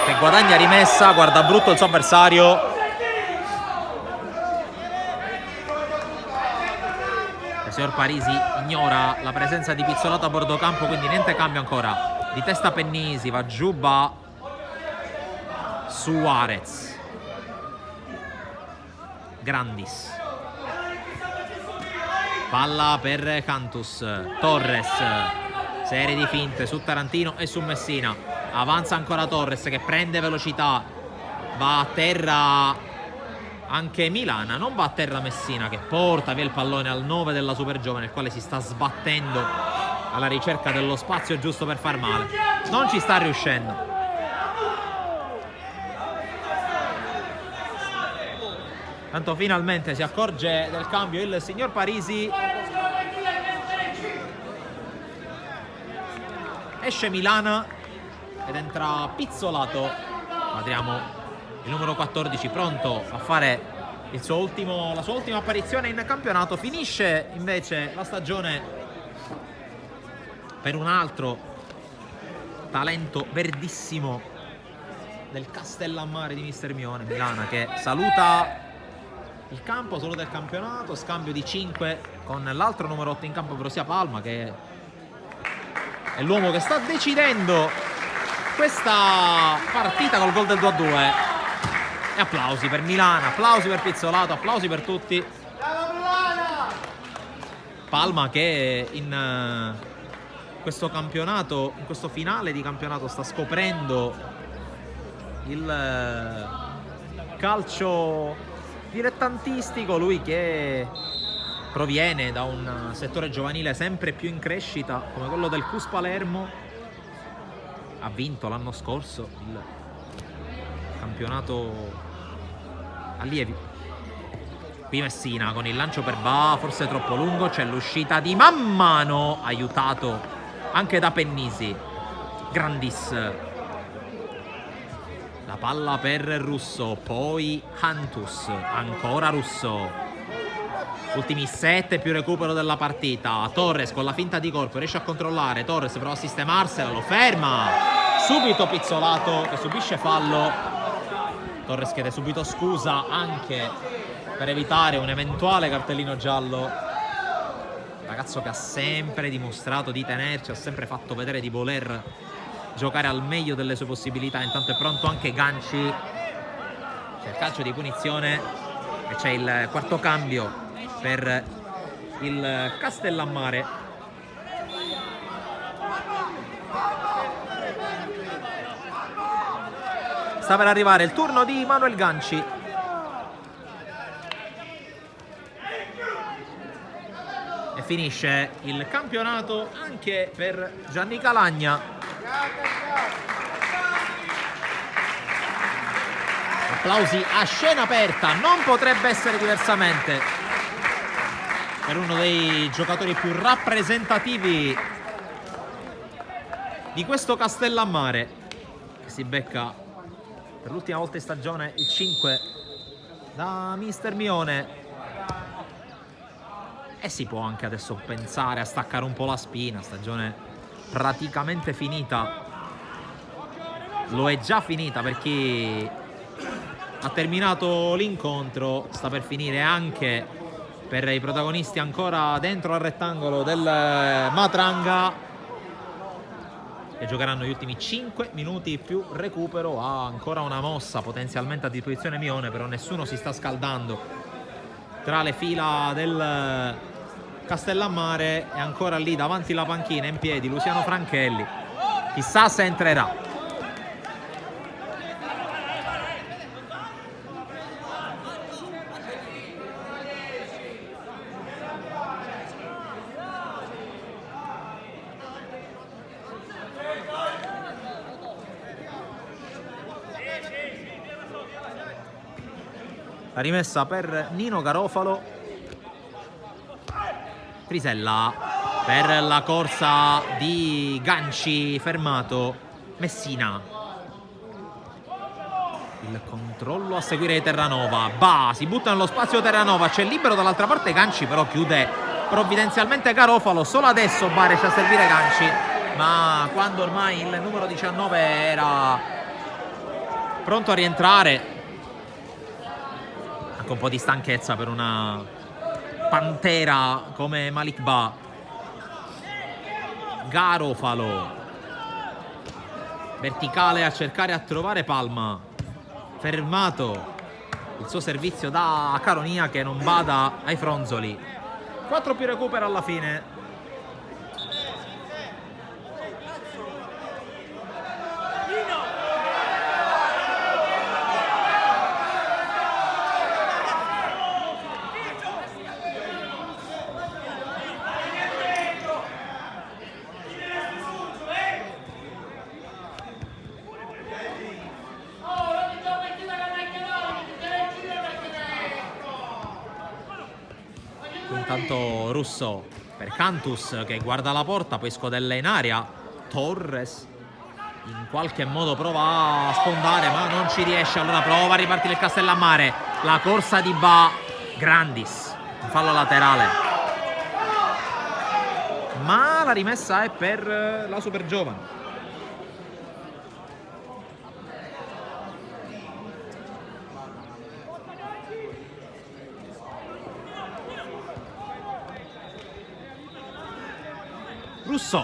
che guadagna rimessa, guarda brutto il suo avversario. Il signor Parisi ignora la presenza di pizzolato a bordo campo, quindi niente cambio ancora. Di testa Pennisi, va giù Ba, Suarez, Grandis. Palla per Cantus, Torres, serie di finte su Tarantino e su Messina. Avanza ancora Torres che prende velocità, va a terra anche Milana, non va a terra Messina che porta via il pallone al 9 della Super Giovane, il quale si sta sbattendo alla ricerca dello spazio giusto per far male. Non ci sta riuscendo. Tanto finalmente si accorge del cambio il signor Parisi. Esce Milana ed entra Pizzolato. Guardiamo il numero 14 pronto a fare la sua ultima apparizione in campionato. Finisce invece la stagione per un altro talento verdissimo del Castellammare di Mister Mione, Milana, che saluta il campo, saluta il campionato, scambio di 5 con l'altro numero 8 in campo, ovvero sia Palma, che è l'uomo che sta decidendo questa partita col gol del 2-2. E applausi per Milana, applausi per Pizzolato, applausi per tutti. Palma che in questo campionato, in questo finale di campionato, sta scoprendo il calcio dilettantistico, lui che proviene da un settore giovanile sempre più in crescita come quello del CUS Palermo. Ha vinto l'anno scorso il campionato allievi. Qui Messina con il lancio per Ba, forse troppo lungo, c'è l'uscita di Mammano, aiutato anche da Pennisi. Grandis, la palla per Russo, poi Cantus, ancora Russo. Ultimi 7 più recupero della partita. Torres con la finta di corpo riesce a controllare, Torres prova a sistemarsela, lo ferma subito Pizzolato che subisce fallo. Torres chiede subito scusa anche per evitare un eventuale cartellino giallo. Ragazzo che ha sempre dimostrato di tenerci, ha sempre fatto vedere di voler giocare al meglio delle sue possibilità. Intanto è pronto anche Ganci, c'è il calcio di punizione e c'è il quarto cambio per il Castellammare. Sta per arrivare il turno di Manuel Ganci. E finisce il campionato anche per Gianni Calagna. Applausi a scena aperta, non potrebbe essere diversamente per uno dei giocatori più rappresentativi di questo Castellammare, che si becca per l'ultima volta in stagione il 5 da Mister Mione. e si può anche adesso pensare a staccare un po' la spina. Stagione praticamente finita, lo è già finita per chi ha terminato l'incontro, sta per finire anche per i protagonisti ancora dentro al rettangolo del Matranga, e giocheranno gli ultimi 5 minuti più recupero. Ha ancora una mossa potenzialmente a disposizione Mione, però nessuno si sta scaldando tra le fila del Castellammare. È ancora lì davanti la panchina in piedi Luciano Franchelli, chissà se entrerà. La rimessa per Nino Garofalo. Frisella per la corsa di Ganci, fermato Messina. Il controllo a seguire di Terranova. Si butta nello spazio Terranova, c'è libero dall'altra parte Ganci, però chiude provvidenzialmente Garofalo. Solo adesso riesce a servire Ganci, ma quando ormai il numero 19 era pronto a rientrare, un po' di stanchezza per una pantera come Malik Ba. Garofalo verticale a cercare a trovare Palma, fermato il suo servizio da Caronia che non bada ai fronzoli. 4 più recupero alla fine. Intanto Russo per Cantus che guarda la porta, poi scodella in aria. Torres in qualche modo prova a sfondare ma non ci riesce, allora prova a ripartire il Castellammare. La corsa di Ba, Grandis, un fallo laterale, ma la rimessa è per la Super Giovane. Russo,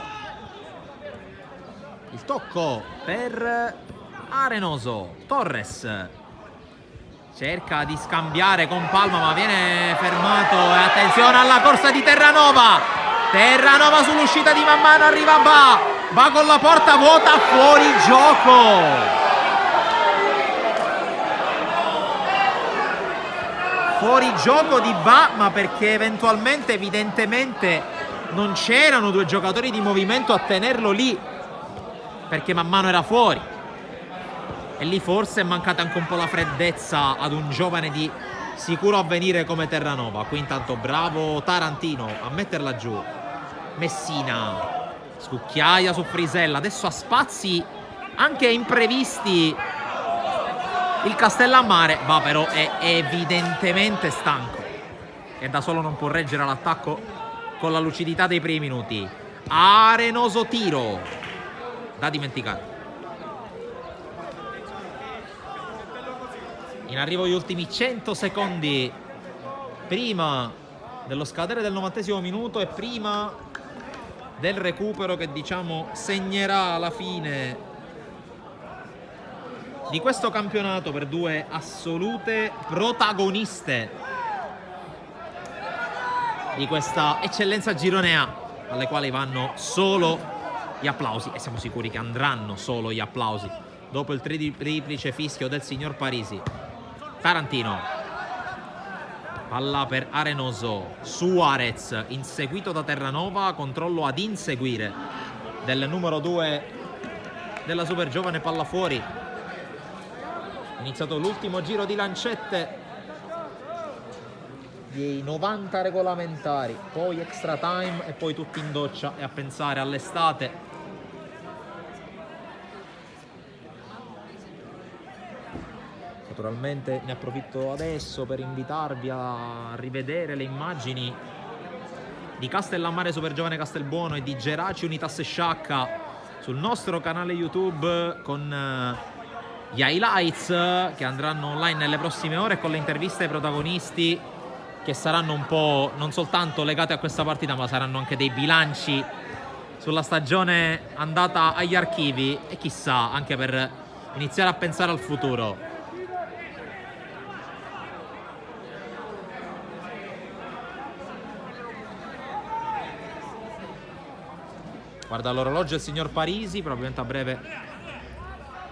il tocco per Arenoso. Torres cerca di scambiare con Palma ma viene fermato, e attenzione alla corsa di Terranova. Terranova sull'uscita di man mano, arriva Ba con la porta vuota, fuori gioco. Fuori gioco di Ba, ma perché evidentemente non c'erano due giocatori di movimento a tenerlo lì, perché man mano era fuori, e lì forse è mancata anche un po' la freddezza ad un giovane di sicuro avvenire come Terranova. Qui intanto bravo Tarantino a metterla giù. Messina scucchiaia su Frisella, adesso ha spazi anche imprevisti il Castellammare. Va, però è evidentemente stanco e da solo non può reggere l'attacco con la lucidità dei primi minuti. Arenoso, tiro da dimenticare. In arrivo gli ultimi 100 secondi prima dello scadere del 90° minuto e prima del recupero che diciamo segnerà la fine di questo campionato per due assolute protagoniste di questa eccellenza Girone A, alle quali vanno solo gli applausi, e siamo sicuri che andranno solo gli applausi dopo il triplice fischio del signor Parisi. Tarantino, palla per Arenoso. Suarez inseguito da Terranova, controllo ad inseguire del numero 2 della Super Giovane, palla fuori. Iniziato l'ultimo giro di lancette dei 90 regolamentari, poi extra time e poi tutti in doccia e a pensare all'estate. Naturalmente ne approfitto adesso per invitarvi a rivedere le immagini di Castellammare Supergiovane Castelbuono e di Geraci Unitas Sciacca sul nostro canale YouTube con gli highlights che andranno online nelle prossime ore, con le interviste ai protagonisti che saranno un po' non soltanto legate a questa partita, ma saranno anche dei bilanci sulla stagione andata agli archivi e chissà anche per iniziare a pensare al futuro. Guarda l'orologio il signor Parisi, probabilmente a breve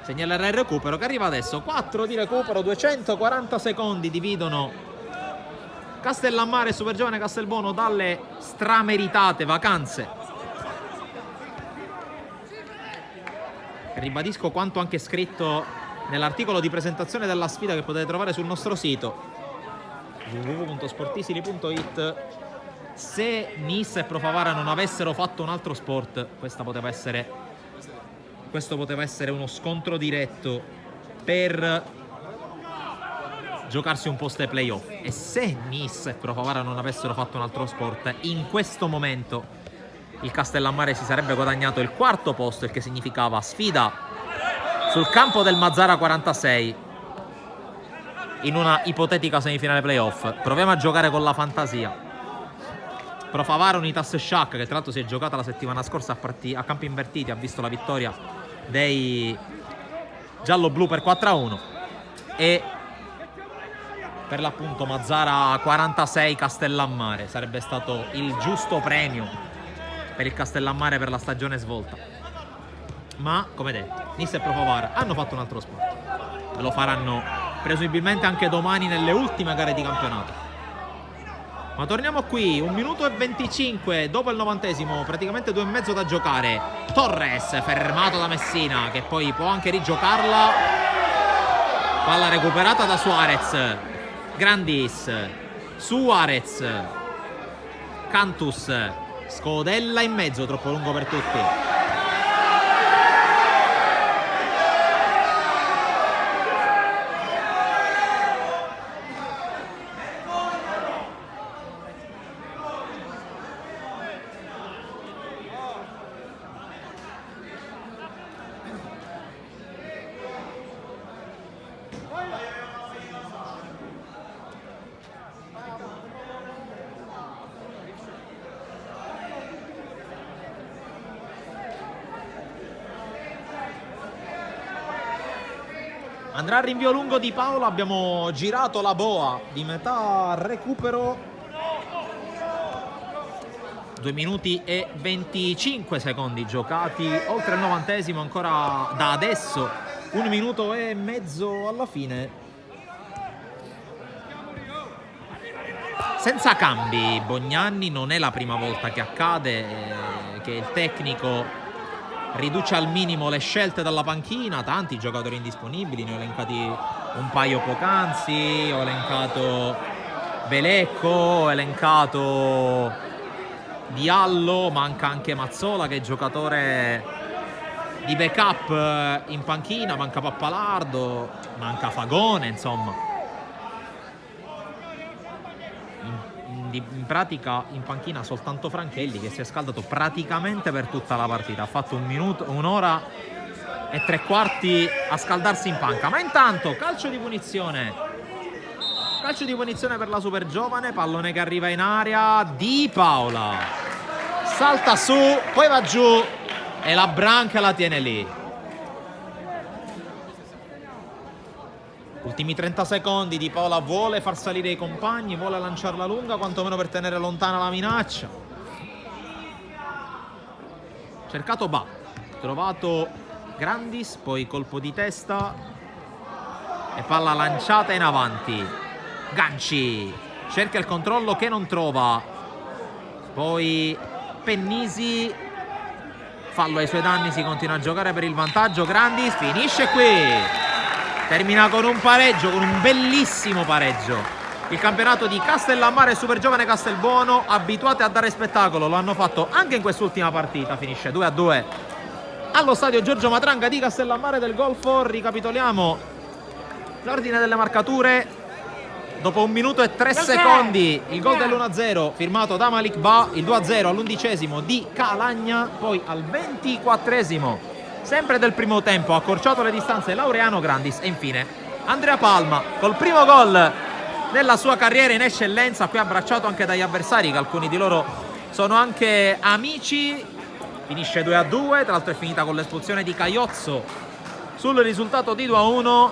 segnalerà il recupero che arriva adesso. 4 di recupero, 240 secondi dividono Castellammare e Supergiovane Castelbuono dalle strameritate vacanze. Ribadisco quanto anche scritto nell'articolo di presentazione della sfida che potete trovare sul nostro sito www.sportisili.it. Se Nissa e Pro Favara non avessero fatto un altro sport, questo poteva essere uno scontro diretto per giocarsi un posto ai playoff. E se Nissa e Pro Favara non avessero fatto un altro sport, in questo momento il Castellammare si sarebbe guadagnato il 4º posto, il che significava sfida sul campo del Mazzara 46 in una ipotetica semifinale playoff. Proviamo a giocare con la fantasia. Pro Favara Unitas Sciacca, che tra l'altro si è giocata la settimana scorsa a campi invertiti, ha visto la vittoria dei giallo-blu per 4-1, e per l'appunto Mazzara 46 Castellammare sarebbe stato il giusto premio per il Castellammare per la stagione svolta. Ma come detto, Nissa e Pro Favara hanno fatto un altro sport e lo faranno presumibilmente anche domani nelle ultime gare di campionato. Ma torniamo qui, 1 minuto e 25 dopo il 90esimo, praticamente 2 e mezzo da giocare. Torres fermato da Messina, che poi può anche rigiocarla. Palla recuperata da Suarez. Grandis, Suarez, Cantus, Scodella in mezzo, troppo lungo per tutti. Andrà al rinvio lungo Di Paolo, abbiamo girato la boa di metà recupero. 2 minuti e 25 secondi giocati, oltre il 90esimo, ancora da adesso 1 minuto e mezzo alla fine. Senza cambi, Bognanni, non è la prima volta che accade che il tecnico riduce al minimo le scelte dalla panchina. Tanti giocatori indisponibili, ne ho elencati un paio poc'anzi, ho elencato Belecco, ho elencato Diallo, manca anche Mazzola che è giocatore di backup in panchina, manca Pappalardo, manca Fagone, insomma. In pratica in panchina soltanto Franchelli, che si è scaldato praticamente per tutta la partita, ha fatto 1 ora e 3/4 a scaldarsi in panca. Ma intanto calcio di punizione per la Supergiovane, pallone che arriva in area, Di Paola salta su, poi va giù e la Branca la tiene lì. Ultimi 30 secondi, Di Paola vuole far salire i compagni, vuole lanciarla lunga, quantomeno per tenere lontana la minaccia. Cercato Ba, trovato Grandis, poi colpo di testa e palla lanciata in avanti. Ganci cerca il controllo che non trova, poi Pennisi, fallo ai suoi danni, si continua a giocare per il vantaggio. Grandis finisce qui. Termina con un pareggio, con un bellissimo pareggio. Il campionato di Castellammare e Supergiovane Castelbuono, abituati a dare spettacolo, lo hanno fatto anche in quest'ultima partita. Finisce 2-2 allo stadio Giorgio Matranga di Castellammare del Golfo. Ricapitoliamo l'ordine delle marcature. dopo 1 minuto e 3 secondi il gol dell'1-0 firmato da Malik Ba, il 2-0 all'11° di Calagna, poi al 24° sempre del primo tempo ha accorciato le distanze Laureano Grandis e infine Andrea Palma col primo gol nella sua carriera in eccellenza, qui abbracciato anche dagli avversari che alcuni di loro sono anche amici. Finisce 2-2, tra l'altro è finita con l'espulsione di Caiozzo sul risultato di 2-1.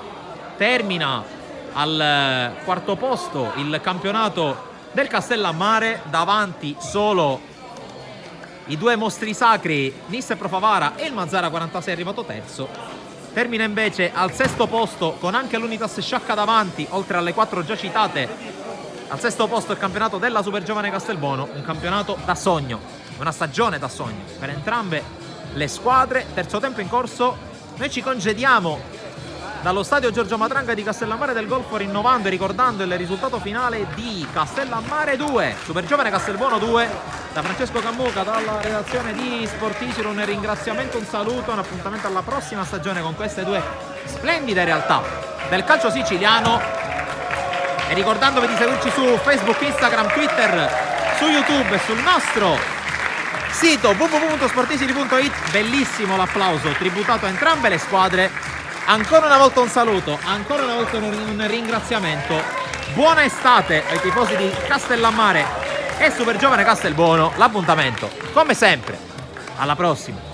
Termina al 4° posto il campionato del Castellammare, davanti solo i 2 mostri sacri Nisse Profavara e il Mazzara 46 arrivato terzo. Termina invece al 6° posto con anche l'Unitas Sciacca davanti, oltre alle 4 già citate. Al 6° posto il campionato della Supergiovane Castelbuono, un campionato da sogno, una stagione da sogno per entrambe le squadre. Terzo tempo in corso, noi ci congediamo dallo stadio Giorgio Matranga di Castellammare del Golfo, rinnovando e ricordando il risultato finale di Castellammare 2, Supergiovane Castelbuono 2. Da Francesco Cammuca, dalla redazione di Sportisiro, un ringraziamento, un saluto, un appuntamento alla prossima stagione con queste 2 splendide realtà del calcio siciliano. E ricordandovi di seguirci su Facebook, Instagram, Twitter, su YouTube e sul nostro sito www.sportisiri.it. Bellissimo l'applauso tributato a entrambe le squadre. Ancora una volta un saluto, ancora una volta un ringraziamento. Buona estate ai tifosi di Castellammare e Supergiovane Castelbuono. L'appuntamento, come sempre, alla prossima.